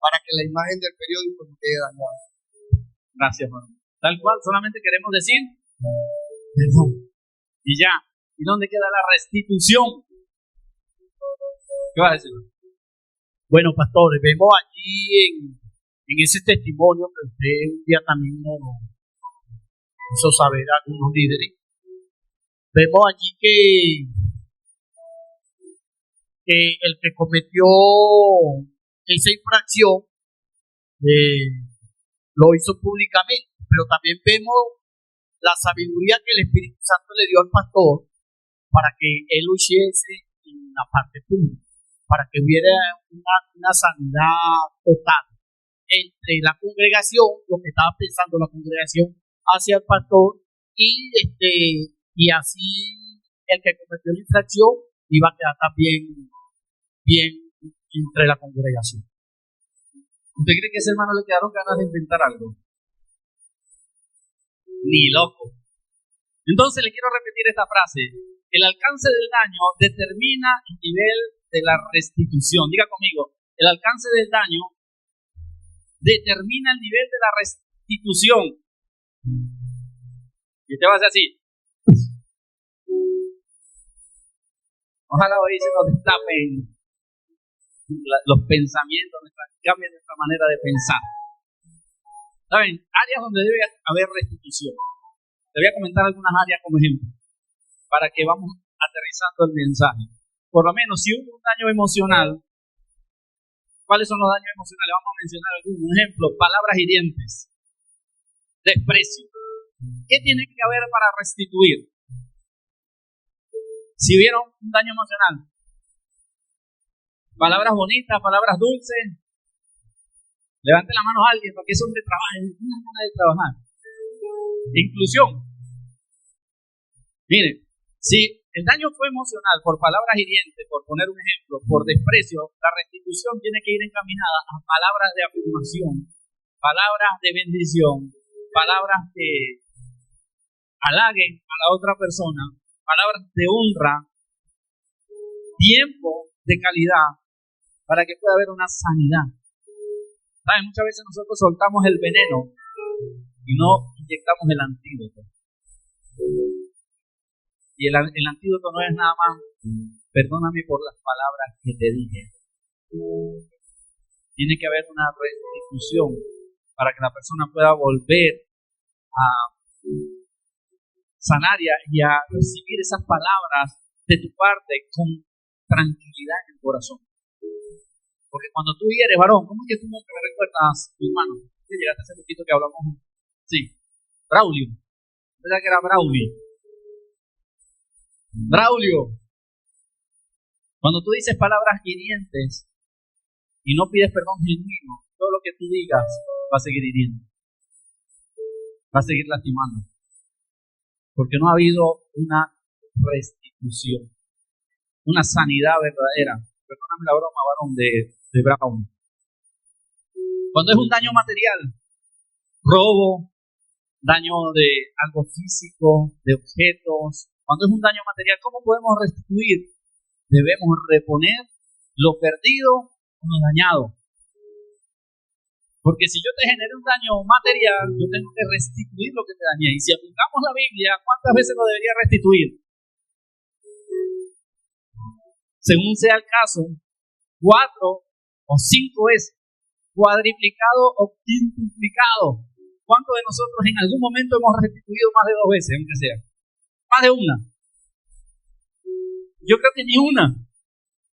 para que la imagen del periódico no quede dañada. Gracias, Juan. Tal cual, solamente queremos decir perdón. Y ya. ¿Y dónde queda la restitución? ¿Qué vas a decir? Bueno, pastores, vemos allí en ese testimonio que usted un día también nos hizo saber a algunos líderes. Vemos allí que el que cometió esa infracción lo hizo públicamente, pero también vemos la sabiduría que el Espíritu Santo le dio al pastor para que él lo hiciese en la parte pública, para que hubiera una sanidad total entre la congregación, lo que estaba pensando la congregación hacia el pastor, y así el que cometió la infracción iba a quedar también bien entre la congregación. ¿Usted cree que a ese hermano le quedaron ganas de inventar algo? Ni loco. Entonces le quiero repetir esta frase. El alcance del daño determina el nivel de la restitución. Diga conmigo, el alcance del daño determina el nivel de la restitución. Y te va a hacer así. Ojalá hoy se nos destapen los pensamientos, cambien nuestra manera de pensar. ¿Saben? Áreas donde debe haber restitución. Te voy a comentar algunas áreas como ejemplo, para que vamos aterrizando el mensaje. Por lo menos, si hubo un daño emocional, ¿cuáles son los daños emocionales? Vamos a mencionar algunos. Un ejemplo, palabras hirientes, desprecio. ¿Qué tiene que haber para restituir? Si hubieron un daño emocional, palabras bonitas, palabras dulces. Levante la mano a alguien para que ese hombre trabaje, una gana de trabajar. Inclusión. Mire, si el daño fue emocional por palabras hirientes, por poner un ejemplo, por desprecio, la restitución tiene que ir encaminada a palabras de afirmación, palabras de bendición, palabras que halaguen a la otra persona, palabras de honra, tiempo de calidad, para que pueda haber una sanidad. ¿Saben? Muchas veces nosotros soltamos el veneno y no inyectamos el antídoto. Y el antídoto no es nada más, perdóname por las palabras que te dije. Tiene que haber una restitución para que la persona pueda volver a sanar y a recibir esas palabras de tu parte con tranquilidad en el corazón. Porque cuando tú eres varón, ¿cómo es que tú no me recuerdas, mi hermano? ¿Sí llegaste hace poquito que hablamos? Sí, Braulio. ¿Verdad que era Braulio? Braulio. Cuando tú dices palabras hirientes y no pides perdón genuino, todo lo que tú digas va a seguir hiriendo. Va a seguir lastimando. Porque no ha habido una restitución, una sanidad verdadera. Perdóname la broma, varón, de Brown. Cuando es un daño material, robo, daño de algo físico, de objetos, cuando es un daño material, ¿cómo podemos restituir? Debemos reponer lo perdido o lo dañado. Porque si yo te generé un daño material, yo tengo que restituir lo que te dañé. Y si aplicamos la Biblia, ¿cuántas veces lo debería restituir? Según sea el caso, 4 o 5 veces, cuadriplicado o quintuplicado. ¿Cuántos de nosotros en algún momento hemos restituido más de 2 veces, aunque sea? Más de una. Yo creo que ni una.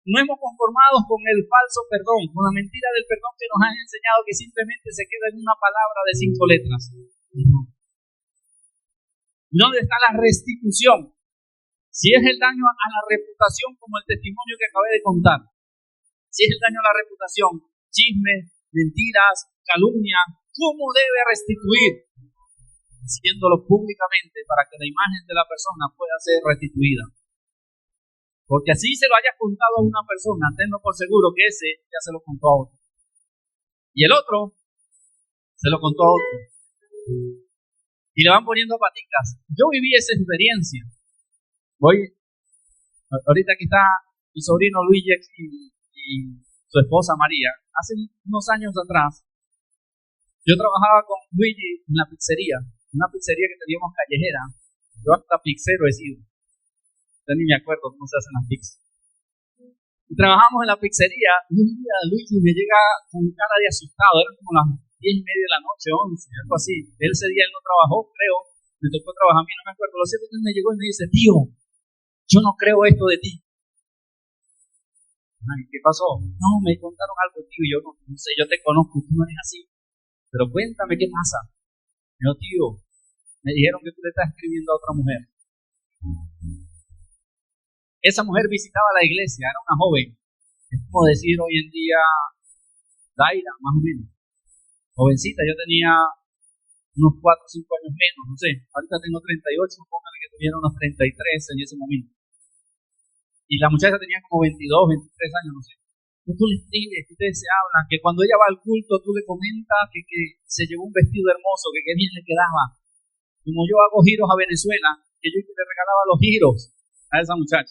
No hemos conformado con el falso perdón, con la mentira del perdón que nos han enseñado que simplemente se queda en una palabra de 5 letras. ¿Dónde está la restitución? Si es el daño a la reputación, como el testimonio que acabé de contar. Si es el daño a la reputación, chismes, mentiras, calumnia, ¿cómo debe restituir? Diciéndolo públicamente para que la imagen de la persona pueda ser restituida. Porque así se lo hayas contado a una persona, tenlo por seguro que ese ya se lo contó a otro. Y el otro se lo contó a otro. Y le van poniendo paticas. Yo viví esa experiencia. Ahorita aquí está mi sobrino Luigi y su esposa María. Hace unos años atrás, yo trabajaba con Luigi en la pizzería, una pizzería que teníamos callejera. Yo hasta pizzero he sido. Ya ni me acuerdo cómo se hacen las pizzas. Y trabajamos en la pizzería y un día Luigi me llega con cara de asustado. Eran como las 10:30 de la noche, 11, algo así. Ese día él no trabajó, creo. Me tocó trabajar, a mí no me acuerdo. Lo cierto es que él me llegó y me dice, tío, yo no creo esto de ti. Ay, ¿qué pasó? No, me contaron algo, tío, y yo no sé, yo te conozco, tú no eres así. Pero cuéntame qué pasa. Yo, tío, me dijeron que tú le estás escribiendo a otra mujer. Esa mujer visitaba la iglesia, era una joven. Es como decir hoy en día, Daira, más o menos. Jovencita, yo tenía unos 4 o 5 años menos, no sé. Ahorita tengo 38, póngale que tuviera unos 33 en ese momento. Y la muchacha tenía como 22, 23 años, no sé. Tú le escribes, que ustedes se hablan, que cuando ella va al culto tú le comentas que se llevó un vestido hermoso, que qué bien le quedaba. Como yo hago giros a Venezuela, que yo le regalaba los giros a esa muchacha.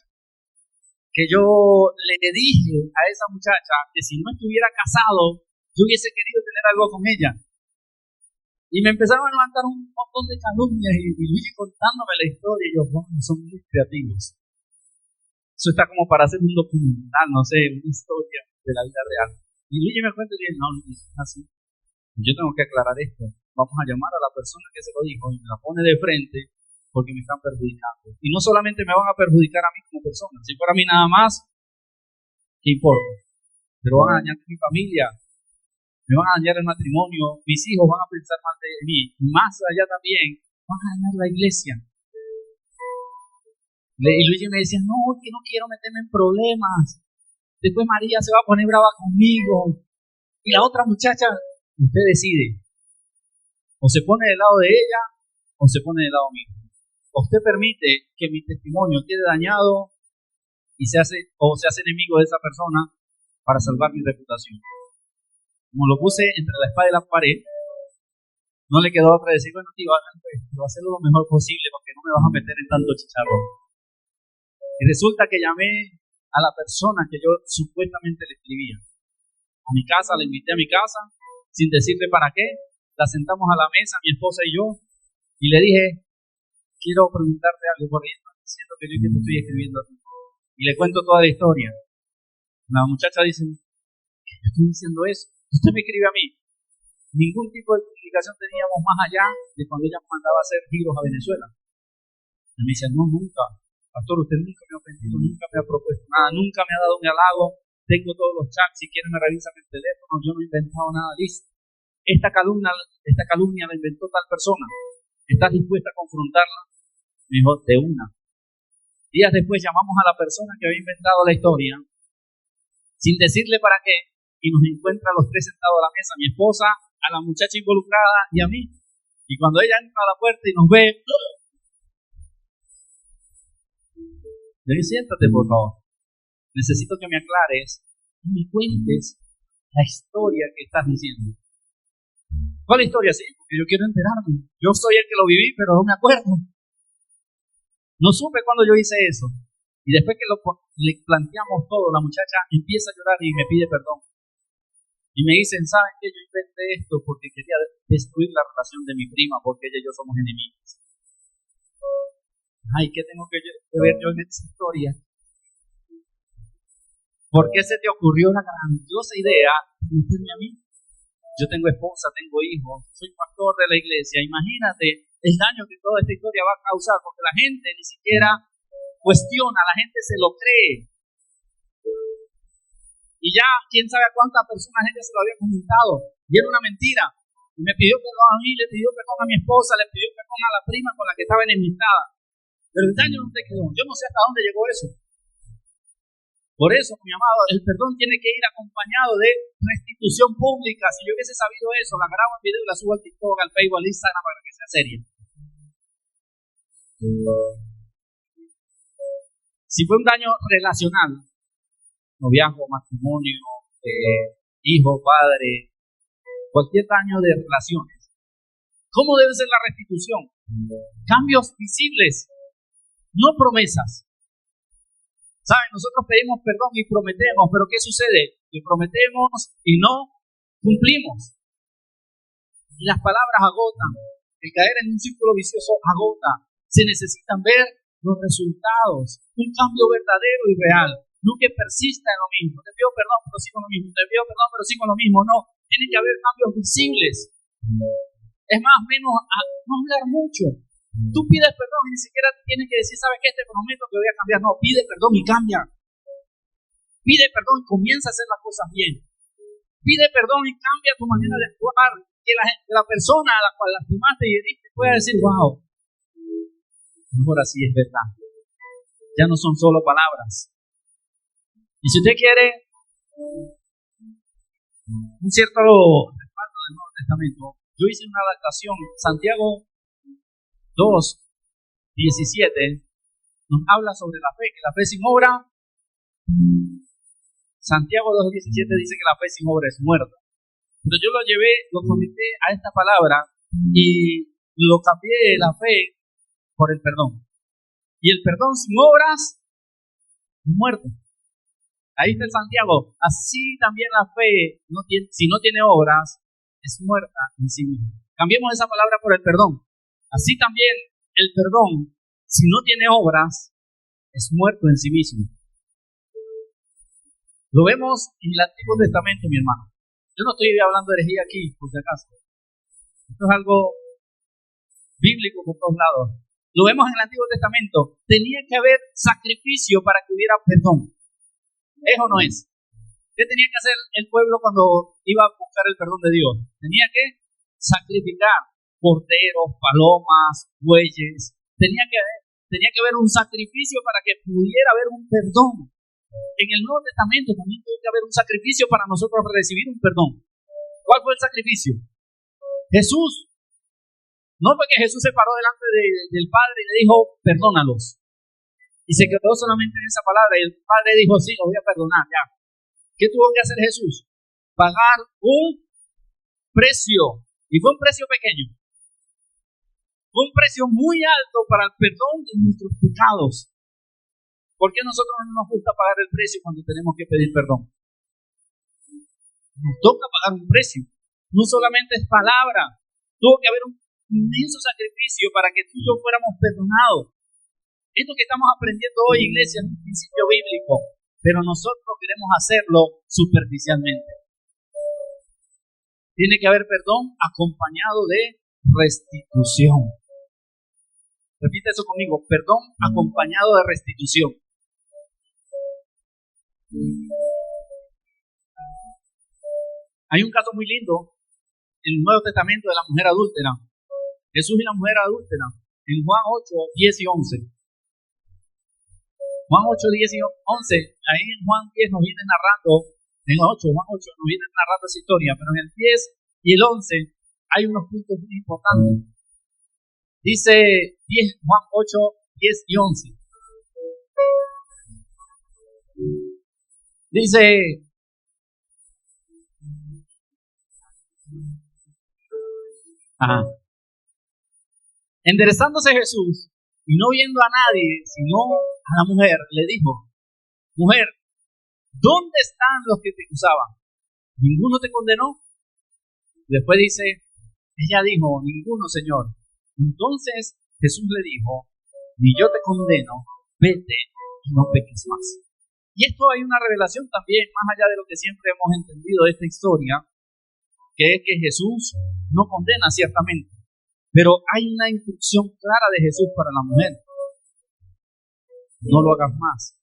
Que yo le dije a esa muchacha que si no estuviera casado, yo hubiese querido tener algo con ella. Y me empezaron a levantar un montón de calumnias y Luigi contándome la historia. Y yo, bueno, son muy creativos. Eso está como para hacer un documental, no sé, una historia de la vida real. Y Luigi me cuenta y dice, no, Luigi, es así. Yo tengo que aclarar esto. Vamos a llamar a la persona que se lo dijo y me la pone de frente porque me están perjudicando. Y no solamente me van a perjudicar a mí como persona, si fuera a mí nada más, ¿qué importa? Pero van a dañar mi familia, me van a dañar el matrimonio, mis hijos van a pensar mal de mí, más allá también, van a dañar la iglesia. Y Luigi me decía, no, que no quiero meterme en problemas. Después María se va a poner brava conmigo. Y la otra muchacha, usted decide. O se pone del lado de ella, o se pone del lado mío. O usted permite que mi testimonio quede dañado y se hace enemigo de esa persona para salvar mi reputación. Como lo puse entre la espada y la pared, no le quedó otra decir, bueno, tío, voy a hacerlo lo mejor posible porque no me vas a meter en tanto chicharrón. Y resulta que llamé a la persona que yo supuestamente le escribía. A mi casa, la invité a mi casa, sin decirle para qué. La sentamos a la mesa, mi esposa y yo, y le dije, quiero preguntarte algo por ahí. Siento que yo te estoy escribiendo a ti. Y le cuento toda la historia. La muchacha dice, ¿qué te estoy diciendo eso? Usted me escribe a mí. Ningún tipo de comunicación teníamos más allá de cuando ella me mandaba a hacer giros a Venezuela. Y me dice, no, nunca. Pastor, usted nunca me ha ofendido, nunca me ha propuesto nada, nunca me ha dado un halago. Tengo todos los chats, si quieren me revisan el teléfono, yo no he inventado nada, listo. Esta calumnia la inventó tal persona. ¿Estás dispuesta a confrontarla? Mejor de una. Días después llamamos a la persona que había inventado la historia, sin decirle para qué, y nos encuentra a los tres sentados a la mesa, mi esposa, a la muchacha involucrada y a mí. Y cuando ella entra a la puerta y nos ve, le dice, siéntate por favor. Necesito que me aclares y me cuentes la historia que estás diciendo. ¿Cuál historia? Sí, porque yo quiero enterarme. Yo soy el que lo viví, pero no me acuerdo. No supe cuando yo hice eso. Y después que le planteamos todo, la muchacha empieza a llorar y me pide perdón. Y me dicen, ¿saben qué? Yo inventé esto porque quería destruir la relación de mi prima, porque ella y yo somos enemigos. Ay, ¿qué tengo que ver yo en esta historia? ¿Por qué se te ocurrió la grandiosa idea de meterme a mí? Yo tengo esposa, tengo hijos, soy pastor de la iglesia. Imagínate el daño que toda esta historia va a causar, porque la gente ni siquiera cuestiona, la gente se lo cree. Y ya, quién sabe a cuántas personas ella se lo había comentado. Y era una mentira. Y me pidió perdón a mí, le pidió perdón a mi esposa, le pidió perdón a la prima con la que estaba enemistada. Pero el daño no te quedó. Yo no sé hasta dónde llegó eso. Por eso, mi amado, el perdón tiene que ir acompañado de restitución pública. Si yo hubiese sabido eso, la grabo en video y la subo al TikTok, al Facebook, al Instagram para que sea seria. Si fue un daño relacional, noviazgo, matrimonio, hijo, padre, cualquier daño de relaciones, ¿cómo debe ser la restitución? Cambios visibles. No promesas. ¿Saben? Nosotros pedimos perdón y prometemos, pero ¿qué sucede? Que prometemos y no cumplimos. Y las palabras agotan. El caer en un círculo vicioso agota. Se necesitan ver los resultados. Un cambio verdadero y real. No que persista en lo mismo. Te pido perdón, pero sigo en lo mismo. Te pido perdón, pero sigo en lo mismo. No. Tiene que haber cambios visibles. Es más, menos no hablar mucho. Tú pides perdón y ni siquiera tienes que decir, ¿sabes qué? Te prometo que voy a cambiar. No, pide perdón y cambia. Pide perdón y comienza a hacer las cosas bien. Pide perdón y cambia tu manera de actuar. Que la persona a la cual lastimaste y heriste pueda decir, wow, mejor así es verdad. Ya no son solo palabras. Y si usted quiere un cierto respaldo del Nuevo Testamento, yo hice una adaptación, Santiago 2:17 nos habla sobre la fe, que la fe sin obra, Santiago 2:17 dice que la fe sin obra es muerta. Pero yo lo conecté a esta palabra y lo cambié la fe por el perdón. Y el perdón sin obras es muerto. Ahí está el Santiago. Así también la fe, si no tiene obras, es muerta en sí misma. Cambiemos esa palabra por el perdón. Así también el perdón, si no tiene obras, es muerto en sí mismo. Lo vemos en el Antiguo Testamento, mi hermano. Yo no estoy hablando de herejía aquí, por si acaso. Esto es algo bíblico por todos lados. Lo vemos en el Antiguo Testamento. Tenía que haber sacrificio para que hubiera perdón. ¿Es o no es? ¿Qué tenía que hacer el pueblo cuando iba a buscar el perdón de Dios? Tenía que sacrificar corderos, palomas, bueyes. Tenía que haber un sacrificio para que pudiera haber un perdón. En el Nuevo Testamento también tuvo que haber un sacrificio para nosotros recibir un perdón. ¿Cuál fue el sacrificio? Jesús. No fue que Jesús se paró delante del Padre y le dijo, perdónalos. Y se quedó solamente en esa palabra. Y el Padre dijo, sí, lo voy a perdonar, ya. ¿Qué tuvo que hacer Jesús? Pagar un precio. Y fue un precio pequeño. Fue un precio muy alto para el perdón de nuestros pecados. ¿Por qué a nosotros no nos gusta pagar el precio cuando tenemos que pedir perdón? Nos toca pagar un precio. No solamente es palabra. Tuvo que haber un inmenso sacrificio para que tú y yo fuéramos perdonados. Esto que estamos aprendiendo hoy, iglesia, es un principio bíblico, pero nosotros queremos hacerlo superficialmente. Tiene que haber perdón acompañado de restitución. Repite eso conmigo, perdón acompañado de restitución. Hay un caso muy lindo en el Nuevo Testamento de la mujer adúltera. Jesús y la mujer adúltera, en Juan 8, 10 y 11. Juan 8, 10 y 11, ahí en Juan 10 nos viene narrando, en 8, Juan 8 nos viene narrando esa historia, pero en el 10 y el 11 hay unos puntos muy importantes. Dice 10, Juan 8, 10 y 11. Dice, enderezándose Jesús y no viendo a nadie, sino a la mujer, le dijo, mujer, ¿dónde están los que te acusaban? ¿Ninguno te condenó? Después dice, ella dijo, ninguno, Señor. Entonces Jesús le dijo, ni yo te condeno, vete y no peques más. Y esto hay una revelación también, más allá de lo que siempre hemos entendido de esta historia, que es que Jesús no condena ciertamente, pero hay una instrucción clara de Jesús para la mujer. No lo hagas más.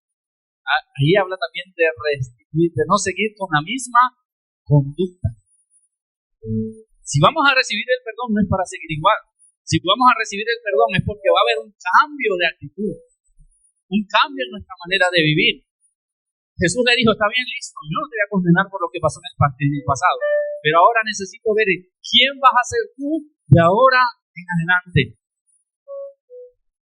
Ahí habla también de restituir, de no seguir con la misma conducta. Si vamos a recibir el perdón, no es para seguir igual. Si vamos a recibir el perdón es porque va a haber un cambio de actitud, un cambio en nuestra manera de vivir. Jesús le dijo, está bien, listo, yo no te voy a condenar por lo que pasó en el pasado, pero ahora necesito ver quién vas a ser tú de ahora en adelante.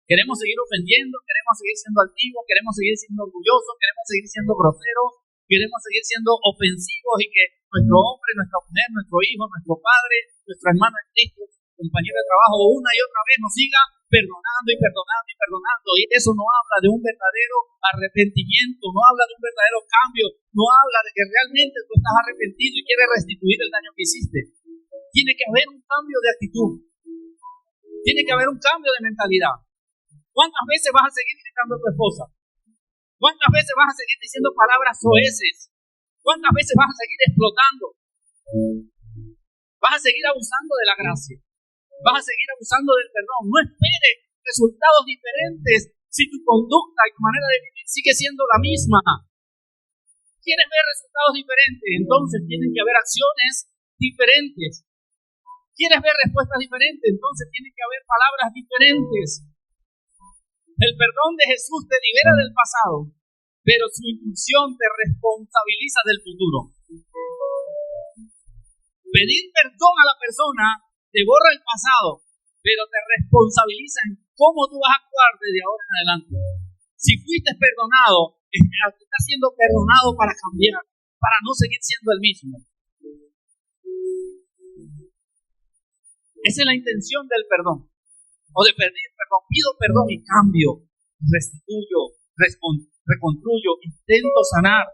Queremos seguir ofendiendo, queremos seguir siendo altivos, queremos seguir siendo orgullosos, queremos seguir siendo groseros, queremos seguir siendo ofensivos y que nuestro hombre, nuestra mujer, nuestro hijo, nuestro padre, nuestro hermano en Cristo, compañero de trabajo, una y otra vez nos siga perdonando y perdonando y perdonando. Y eso no habla de un verdadero arrepentimiento, no habla de un verdadero cambio, no habla de que realmente tú estás arrepentido y quieres restituir el daño que hiciste. Tiene que haber un cambio de actitud. Tiene que haber un cambio de mentalidad. ¿Cuántas veces vas a seguir gritando a tu esposa? ¿Cuántas veces vas a seguir diciendo palabras soeces? ¿Cuántas veces vas a seguir explotando? Vas a seguir abusando de la gracia. Vas a seguir abusando del perdón. No esperes resultados diferentes si tu conducta y tu manera de vivir sigue siendo la misma. ¿Quieres ver resultados diferentes? Entonces tienen que haber acciones diferentes. ¿Quieres ver respuestas diferentes? Entonces tienen que haber palabras diferentes. El perdón de Jesús te libera del pasado, pero su instrucción te responsabiliza del futuro. Pedir perdón a la persona te borra el pasado, pero te responsabiliza en cómo tú vas a actuar desde ahora en adelante. Si fuiste perdonado, estás siendo perdonado para cambiar, para no seguir siendo el mismo. Esa es la intención del perdón, o de pedir perdón. Pido perdón y cambio, restituyo, reconstruyo, intento sanar.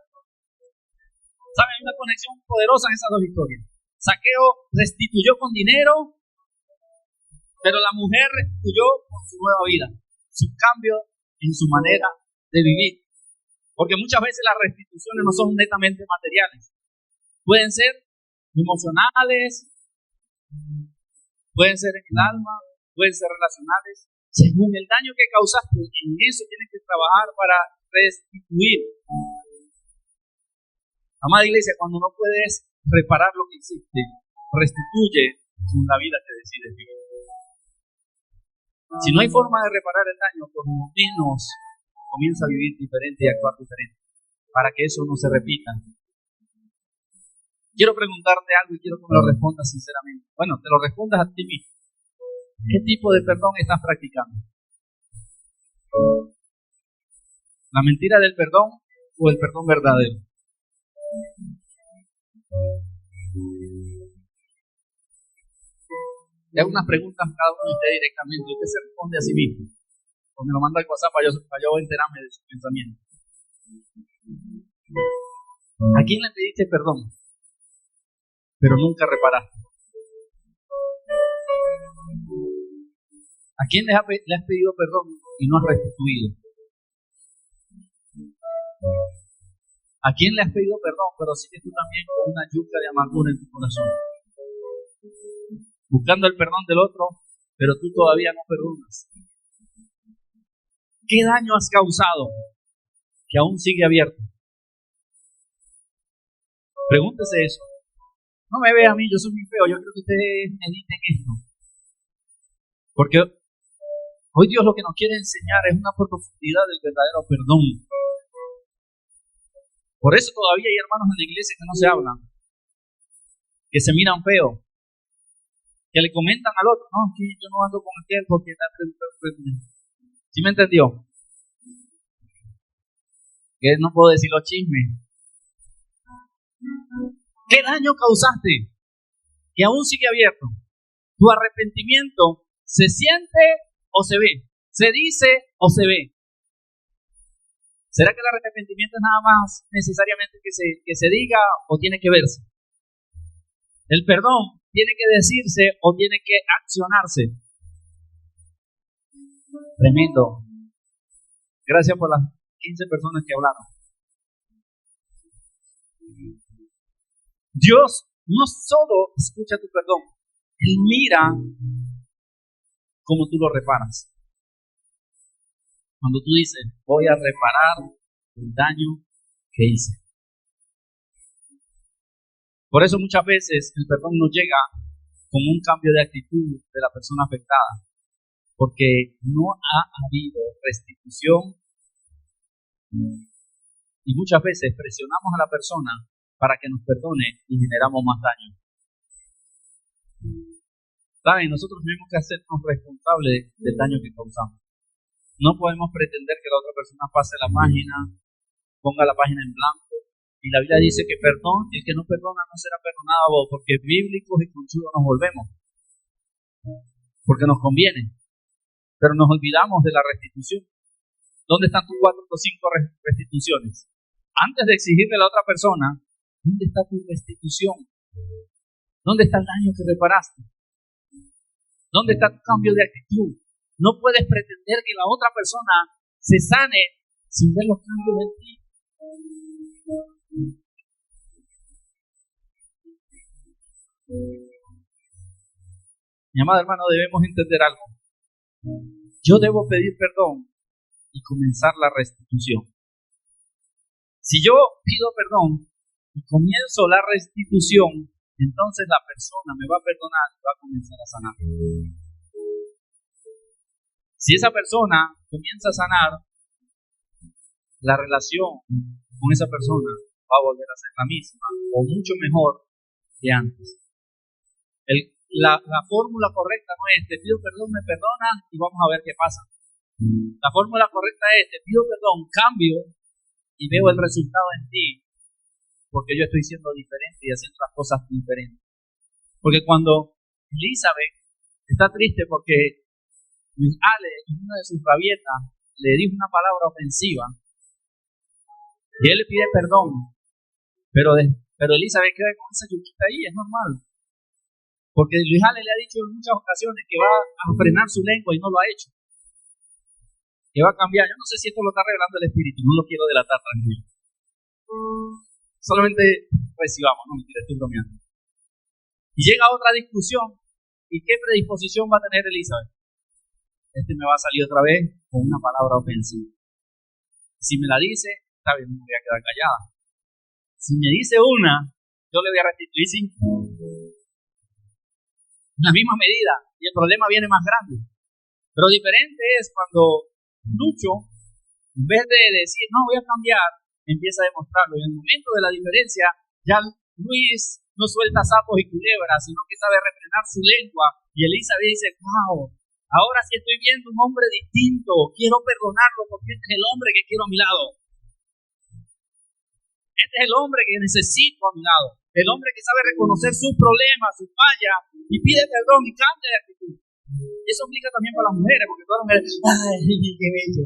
¿Saben? Hay una conexión poderosa en esas dos historias. Zaqueo restituyó con dinero, pero la mujer restituyó con su nueva vida, su cambio en su manera de vivir. Porque muchas veces las restituciones no son netamente materiales. Pueden ser emocionales, pueden ser en el alma, pueden ser relacionales, según el daño que causaste, en eso tienes que trabajar para restituir. Amada iglesia, cuando no puedes reparar lo que hiciste, restituye con la vida que decides vivir. Si no hay forma de reparar el daño, por lo menos comienza a vivir diferente y a actuar diferente, para que eso no se repita. Quiero preguntarte algo y quiero que me lo respondas sinceramente. Bueno, te lo respondas a ti mismo. ¿Qué tipo de perdón estás practicando? ¿La mentira del perdón o el perdón verdadero? Le hago unas preguntas a cada uno de ustedes directamente. Usted se responde a sí mismo. O me lo manda al WhatsApp para yo enterarme de su pensamiento. ¿A quién le pediste perdón? Pero nunca reparaste. ¿A quién le has pedido perdón y no has restituido? ¿A quién le has pedido perdón, pero sigues tú también con una yuca de amargura en tu corazón? Buscando el perdón del otro, pero tú todavía no perdonas. ¿Qué daño has causado que aún sigue abierto? Pregúntese eso. No me vea a mí, yo soy muy feo, yo creo que ustedes mediten esto. Porque hoy Dios lo que nos quiere enseñar es una profundidad del verdadero perdón. Por eso todavía hay hermanos en la iglesia que no se hablan, que se miran feo, que le comentan al otro, no, que yo no ando con aquel porque está... ¿Sí me entendió? Que no puedo decir los chismes. ¿Qué daño causaste? Que aún sigue abierto. Tu arrepentimiento se siente o se ve, se dice o se ve. ¿Será que el arrepentimiento es nada más necesariamente que se diga o tiene que verse? El perdón tiene que decirse o tiene que accionarse. Tremendo. Gracias por las 15 personas que hablaron. Dios no solo escucha tu perdón, Él mira cómo tú lo reparas. Cuando tú dices, voy a reparar el daño que hice. Por eso muchas veces el perdón no llega como un cambio de actitud de la persona afectada, porque no ha habido restitución y muchas veces presionamos a la persona para que nos perdone y generamos más daño. ¿Saben? Nosotros tenemos que hacernos responsables del daño que causamos. No podemos pretender que la otra persona pase la página, ponga la página en blanco. Y la Biblia dice que perdón, y el que no perdona no será perdonado, porque bíblicos y conchudos nos volvemos. Porque nos conviene. Pero nos olvidamos de la restitución. ¿Dónde están tus 4 o 5 restituciones? Antes de exigirle a la otra persona, ¿dónde está tu restitución? ¿Dónde está el daño que reparaste? ¿Dónde está tu cambio de actitud? No puedes pretender que la otra persona se sane sin ver los cambios en ti. Mi amado hermano, debemos entender algo. Yo debo pedir perdón y comenzar la restitución. Si yo pido perdón y comienzo la restitución, entonces la persona me va a perdonar y va a comenzar a sanar. Si esa persona comienza a sanar, la relación con esa persona va a volver a ser la misma o mucho mejor que antes. La fórmula correcta no es te pido perdón, me perdonan y vamos a ver qué pasa. La fórmula correcta es te pido perdón, cambio y veo el resultado en ti porque yo estoy siendo diferente y haciendo las cosas diferentes. Porque cuando Elizabeth está triste porque Luis Ale en una de sus rabietas le dijo una palabra ofensiva y él le pide perdón, pero Elizabeth queda con esa yuquita ahí, es normal. Porque Luis Ale le ha dicho en muchas ocasiones que va a frenar su lengua y no lo ha hecho. Que va a cambiar. Yo no sé si esto lo está revelando el Espíritu, no lo quiero delatar, tranquilo. Solamente recibamos, no mentira, estoy bromeando. Y llega otra discusión. ¿Y qué predisposición va a tener Elizabeth? me va a salir otra vez con una palabra ofensiva. Si me la dice, está bien, me voy a quedar callada. Si me dice una, yo le voy a restituir 5. En la misma medida, y el problema viene más grande. Pero diferente es cuando Lucho, en vez de decir, no, voy a cambiar, empieza a demostrarlo. Y en el momento de la diferencia, ya Luis no suelta sapos y culebras, sino que sabe refrenar su lengua. Y Elizabeth dice, wow, ahora sí estoy viendo un hombre distinto, quiero perdonarlo porque este es el hombre que quiero a mi lado. Este es el hombre que necesito a mi lado. El hombre que sabe reconocer sus problemas, sus fallas, y pide perdón y cambia de actitud. Y eso aplica también para las mujeres, porque todas las mujeres, ¡ay, qué bello!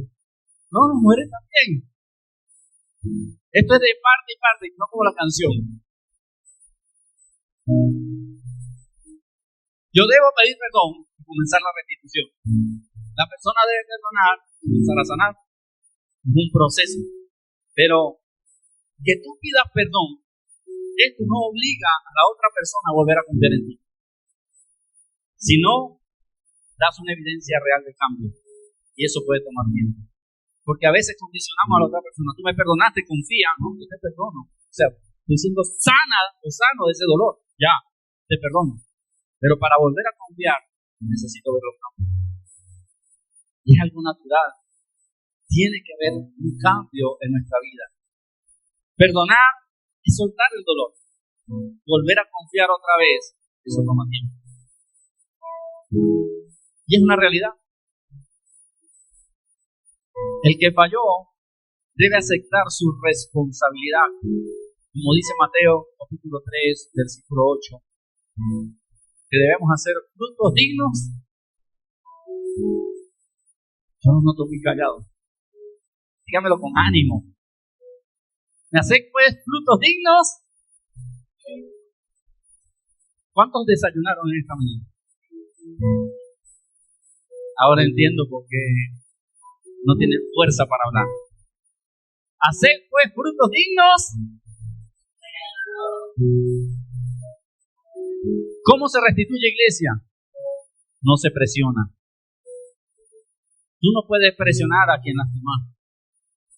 No, las mujeres también. Esto es de parte y parte, no como la canción. Yo debo pedir perdón y comenzar la restitución. La persona debe perdonar y comenzar a sanar. Es un proceso. Pero que tú pidas perdón, esto no obliga a la otra persona a volver a confiar en ti. Si no, das una evidencia real de cambio. Y eso puede tomar tiempo. Porque a veces condicionamos a la otra persona. Tú me perdonaste, confía, no, yo te perdono. O sea, estoy siendo sana o sano de ese dolor. Ya, te perdono. Pero para volver a confiar, necesito ver los cambios. Y es algo natural. Tiene que haber un cambio en nuestra vida. Perdonar es soltar el dolor. Volver a confiar otra vez, eso toma tiempo. Y es una realidad. El que falló debe aceptar su responsabilidad. Como dice Mateo capítulo 3, versículo 8, que debemos hacer frutos dignos. Yo no estoy muy callado. Dígamelo con ánimo. ¿Me hacéis pues frutos dignos? ¿Cuántos desayunaron en esta mañana? Ahora entiendo por qué no tienen fuerza para hablar. ¿Haced pues frutos dignos? ¿Cómo se restituye iglesia? No se presiona. Tú no puedes presionar a quien lastimaste.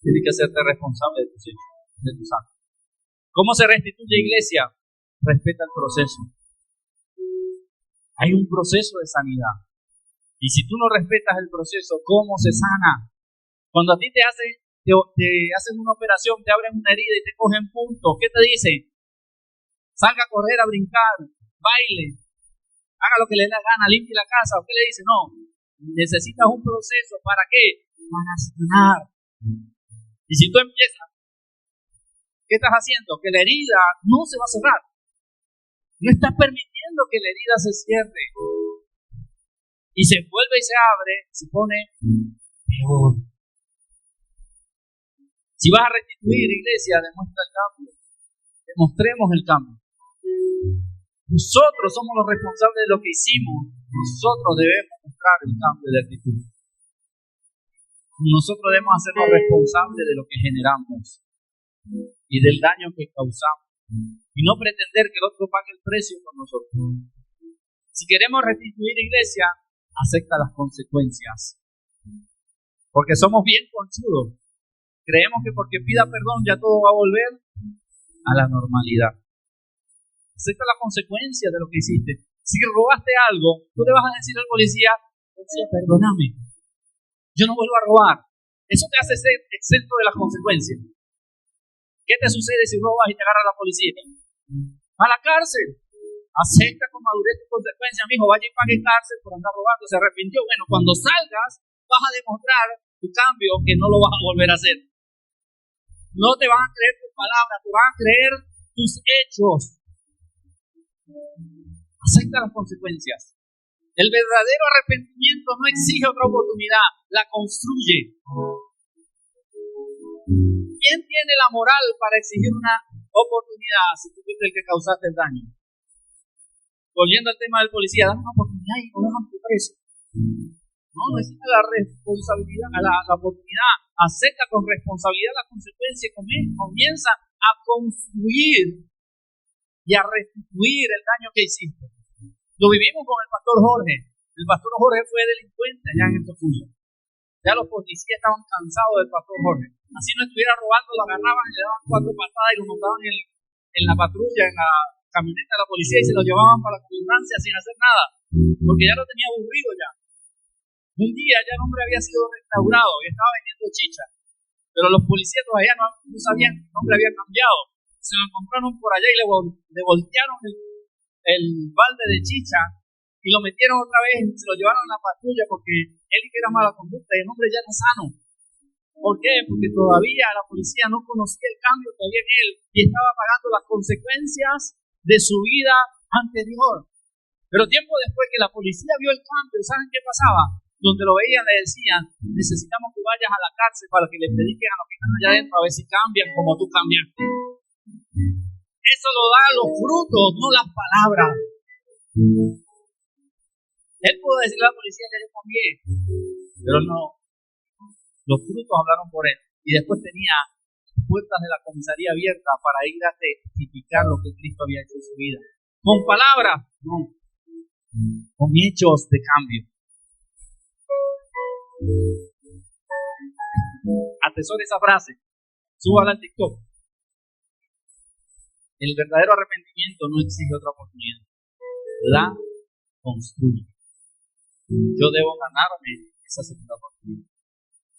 Tienes que hacerte responsable de tus hechos, de tus actos. ¿Cómo se restituye iglesia? Respeta el proceso. Hay un proceso de sanidad. Y si tú no respetas el proceso, ¿cómo se sana? Cuando a ti te hacen una operación, te abren una herida y te cogen puntos, ¿qué te dicen? Salga a correr, a brincar, baile, haga lo que le dé la gana, limpie la casa. ¿O qué le dice? No, necesitas un proceso. ¿Para qué? Para sanar. Y si tú empiezas, ¿qué estás haciendo? Que la herida no se va a cerrar. No estás permitiendo que la herida se cierre. Y se vuelve y se abre, se pone peor. Si vas a restituir, iglesia, demuestra el cambio. Demostremos el cambio. Nosotros somos los responsables de lo que hicimos. Nosotros debemos mostrar el cambio de actitud. Nosotros debemos hacernos responsables de lo que generamos y del daño que causamos. Y no pretender que el otro pague el precio con nosotros. Si queremos restituir, iglesia, acepta las consecuencias. Porque somos bien conchudos. Creemos que porque pida perdón ya todo va a volver a la normalidad. Acepta las consecuencias de lo que hiciste. Si robaste algo, tú le vas a decir al policía, perdóname, yo no vuelvo a robar. Eso te hace ser exento de las consecuencias. ¿Qué te sucede si robas y te agarra la policía? A la cárcel. Acepta con madurez tus consecuencias, mijo, vaya y pague cárcel por andar robando, se arrepintió. Bueno, cuando salgas, vas a demostrar tu cambio que no lo vas a volver a hacer. No te van a creer tus palabras, te van a creer tus hechos. Acepta las consecuencias. El verdadero arrepentimiento no exige otra oportunidad, la construye. ¿Quién tiene la moral para exigir una oportunidad si tú fuiste el que causaste el daño? Volviendo al tema del policía, dame una oportunidad y no dejan preso. No existe la responsabilidad, la oportunidad. Acepta con responsabilidad la consecuencia y comienza a confluir y a restituir el daño que hiciste. Lo vivimos con el pastor Jorge. El pastor Jorge fue delincuente allá en el Tuyo. Ya los policías estaban cansados del pastor Jorge. Así no estuviera robando, lo agarraban y le daban 4 patadas y lo montaban en la patrulla, en la camioneta de la policía y se lo llevaban para la comandancia sin hacer nada. Porque ya lo tenía aburrido ya. Un día ya el hombre había sido restaurado y estaba vendiendo chicha. Pero los policías todavía no sabían que el hombre había cambiado. Se lo encontraron por allá y le voltearon el balde de chicha y lo metieron otra vez y se lo llevaron a la patrulla porque él que era mala conducta y el hombre ya era sano. ¿Por qué? Porque todavía la policía no conocía el cambio que había en él y estaba pagando las consecuencias de su vida anterior. Pero tiempo después que la policía vio el cambio, ¿saben qué pasaba? Donde lo veían le decían, necesitamos que vayas a la cárcel para que le prediquen a los que están allá adentro a ver si cambian como tú cambiaste. Eso lo dan los frutos, no las palabras. Él pudo decirle a la policía que yo cambié, pero no. Los frutos hablaron por él. Y después tenía puertas de la comisaría abiertas para ir a testificar lo que Cristo había hecho en su vida. Con palabras, no. Con hechos de cambio. Atesore esa frase. Súbala al TikTok. El verdadero arrepentimiento no exige otra oportunidad. La construye. Yo debo ganarme esa segunda oportunidad.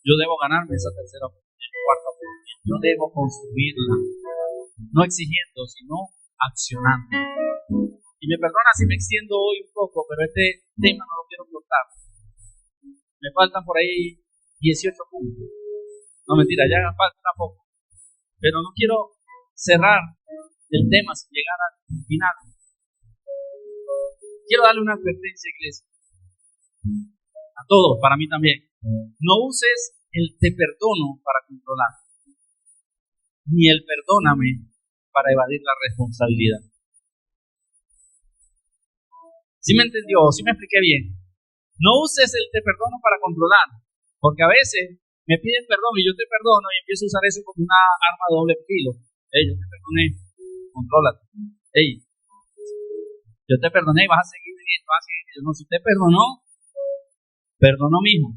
Yo debo ganarme esa tercera oportunidad, cuarta oportunidad. Yo debo construirla. No exigiendo, sino accionando. Y me perdona si me extiendo hoy un poco, pero este tema no lo quiero cortar. Me faltan por ahí 18 puntos. No, mentira, ya falta poco. Pero no quiero cerrar el tema sin llegar al final. Quiero darle una advertencia, iglesia. A todos, para mí también. No uses el te perdono para controlar, ni el perdóname para evadir la responsabilidad. ¿Sí me entendió? ¿Sí me expliqué bien? No uses el te perdono para controlar, porque a veces me piden perdón y yo te perdono y empiezo a usar eso como una arma de doble filo. Yo te perdoné, contrólate. Yo te perdoné y vas a seguir viviendo. No, si usted perdonó mismo.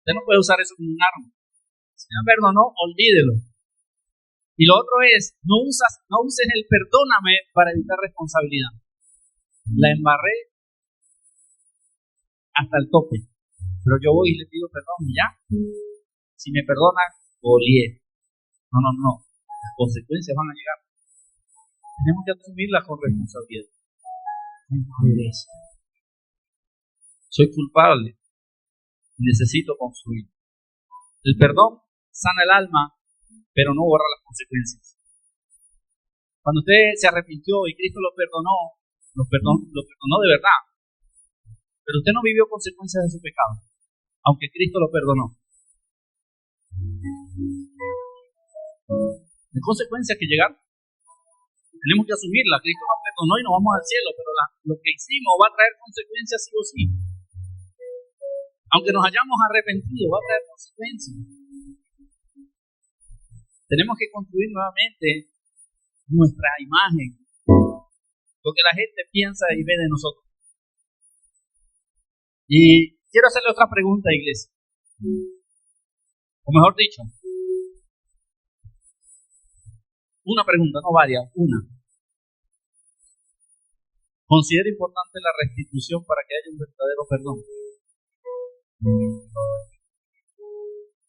Usted no puede usar eso como un arma. Si no perdonó, olvídelo. Y lo otro es, no uses el perdóname para evitar responsabilidad. La embarré hasta el tope. Pero yo voy y le pido perdón y ya. Si me perdona, olié. No. Las consecuencias van a llegar. Tenemos que asumirlas con responsabilidad. Soy culpable. Necesito construir. El perdón sana el alma, pero no borra las consecuencias. Cuando usted se arrepintió y Cristo lo perdonó de verdad. Pero usted no vivió consecuencias de su pecado, aunque Cristo lo perdonó. Hay consecuencias que llegaron. Tenemos que asumirlas. Cristo nos perdonó y nos vamos al cielo, pero lo que hicimos va a traer consecuencias sí o sí. Aunque nos hayamos arrepentido, va a traer consecuencias. Tenemos que construir nuevamente nuestra imagen, lo que la gente piensa y ve de nosotros. Y quiero hacerle otra pregunta, iglesia. O mejor dicho, una pregunta, no varias, una. ¿Considera importante la restitución para que haya un verdadero perdón?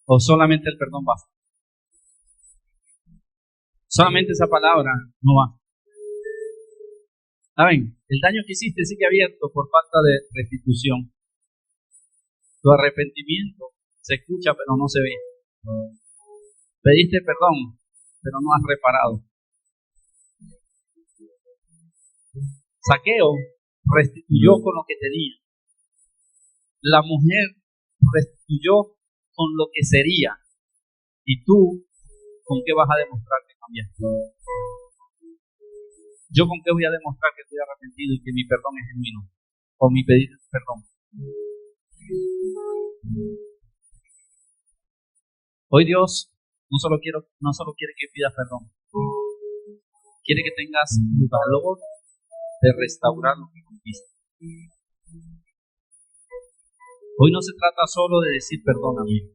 ¿O solamente el perdón basta? Solamente esa palabra no basta. ¿Saben? El daño que hiciste sigue abierto por falta de restitución. Tu arrepentimiento se escucha pero no se ve. Pediste perdón, pero no has reparado. Zaqueo restituyó con lo que tenía. La mujer restituyó con lo que sería. ¿Y tú con qué vas a demostrar que cambiaste? ¿Yo con qué voy a demostrar que estoy arrepentido y que mi perdón es genuino? Con mi pedido de perdón. Hoy Dios no solo quiere que pidas perdón, quiere que tengas el valor de restaurar lo que conquistas. Hoy no se trata solo de decir perdóname.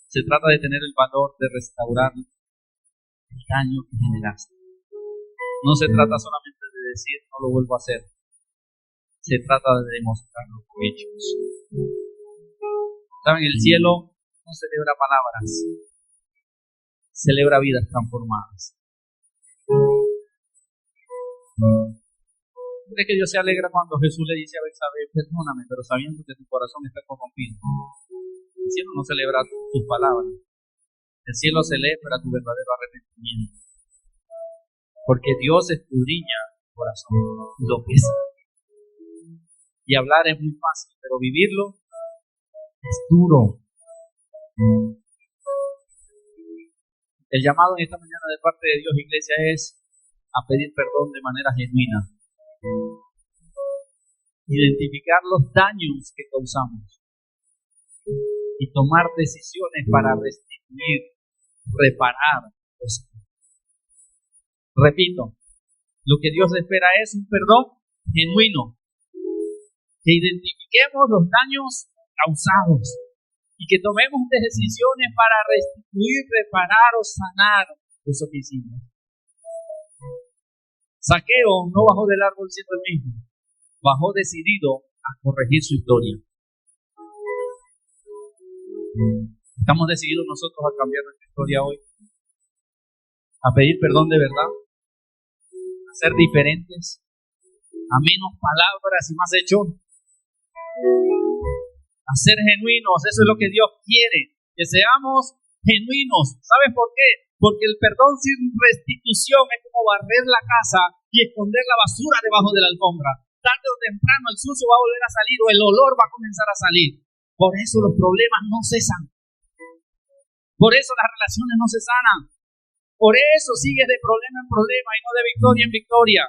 Se trata de tener el valor de restaurar el daño que generaste. No se trata solamente de decir no lo vuelvo a hacer. Se trata de demostrarlo con hechos. ¿Saben? El cielo no celebra palabras, celebra vidas transformadas. ¿Cree que Dios se alegra cuando Jesús le dice a Betsabé, perdóname, pero sabiendo que tu corazón está corrompido? El cielo no celebra tus palabras, el cielo celebra tu verdadero arrepentimiento, porque Dios escudriña tu corazón y lo pesa. Y hablar es muy fácil, pero vivirlo es duro. El llamado en esta mañana de parte de Dios, iglesia, es a pedir perdón de manera genuina. Identificar los daños que causamos y tomar decisiones para restituir, reparar. Repito, lo que Dios espera es un perdón genuino, que identifiquemos los daños causados y que tomemos decisiones para restituir, reparar o sanar eso que hicimos. Zaqueo no bajó del árbol siendo el mismo, bajó decidido a corregir su historia. ¿Estamos decididos nosotros a cambiar nuestra historia hoy? A pedir perdón de verdad, a ser diferentes, a menos palabras y más hechos, a ser genuinos. Eso es lo que Dios quiere, que seamos genuinos. ¿Sabes por qué? Porque el perdón sin restitución es como barrer la casa y esconder la basura debajo de la alfombra. Tarde o temprano el sucio va a volver a salir o el olor va a comenzar a salir. Por eso los problemas no cesan. Por eso las relaciones no se sanan. Por eso sigues de problema en problema y no de victoria en victoria.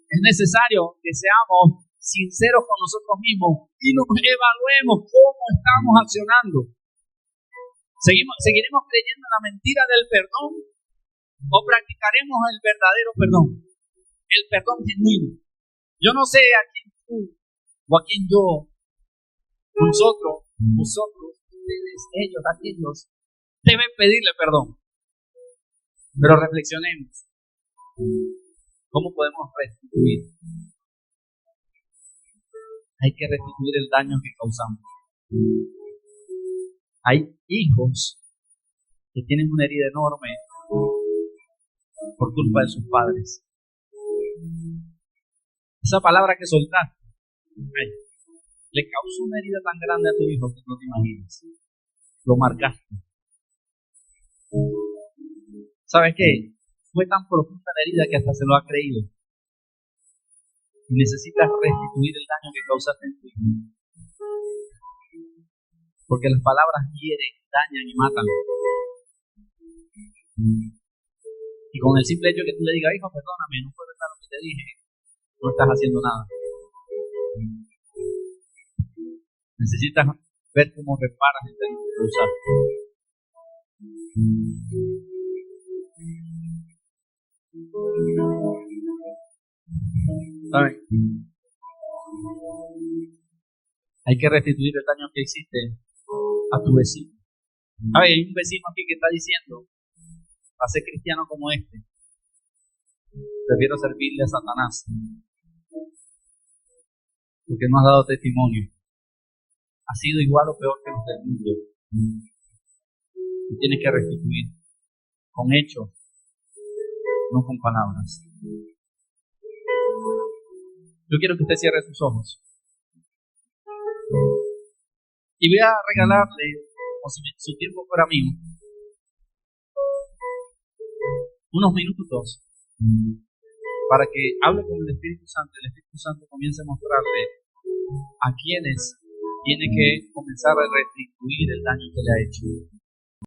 Es necesario que seamos sinceros con nosotros mismos y nos evaluemos cómo estamos accionando. ¿Seguiremos creyendo en la mentira del perdón o practicaremos el verdadero perdón? El perdón genuino. Yo no sé a quién tú o a quién yo, nosotros, ustedes, ellos, aquellos, deben pedirle perdón. Pero reflexionemos. ¿Cómo podemos restituir? Hay que restituir el daño que causamos. Hay hijos que tienen una herida enorme por culpa de sus padres. Esa palabra que soltaste le causó una herida tan grande a tu hijo que no te imaginas. Lo marcaste. ¿Sabes qué? Fue tan profunda la herida que hasta se lo ha creído. Y necesitas restituir el daño que causaste en tu hijo. Porque las palabras hieren, dañan y matan. Y con el simple hecho que tú le digas, hijo, perdóname, no fue verdad lo que te dije, no estás haciendo nada. Necesitas ver cómo reparas el daño que causaste. ¿Saben? Hay que restituir el daño que hiciste a tu vecino. A ver, hay un vecino aquí que está diciendo, para ser cristiano como este, prefiero servirle a Satanás, porque no has dado testimonio. Ha sido igual o peor que los del mundo. Y tienes que restituir con hechos, no con palabras. Yo quiero que usted cierre sus ojos. Y voy a regalarle, como si su tiempo fuera mío, unos minutos para que hable con el Espíritu Santo. El Espíritu Santo comience a mostrarle a quienes tiene que comenzar a restituir el daño que le ha hecho.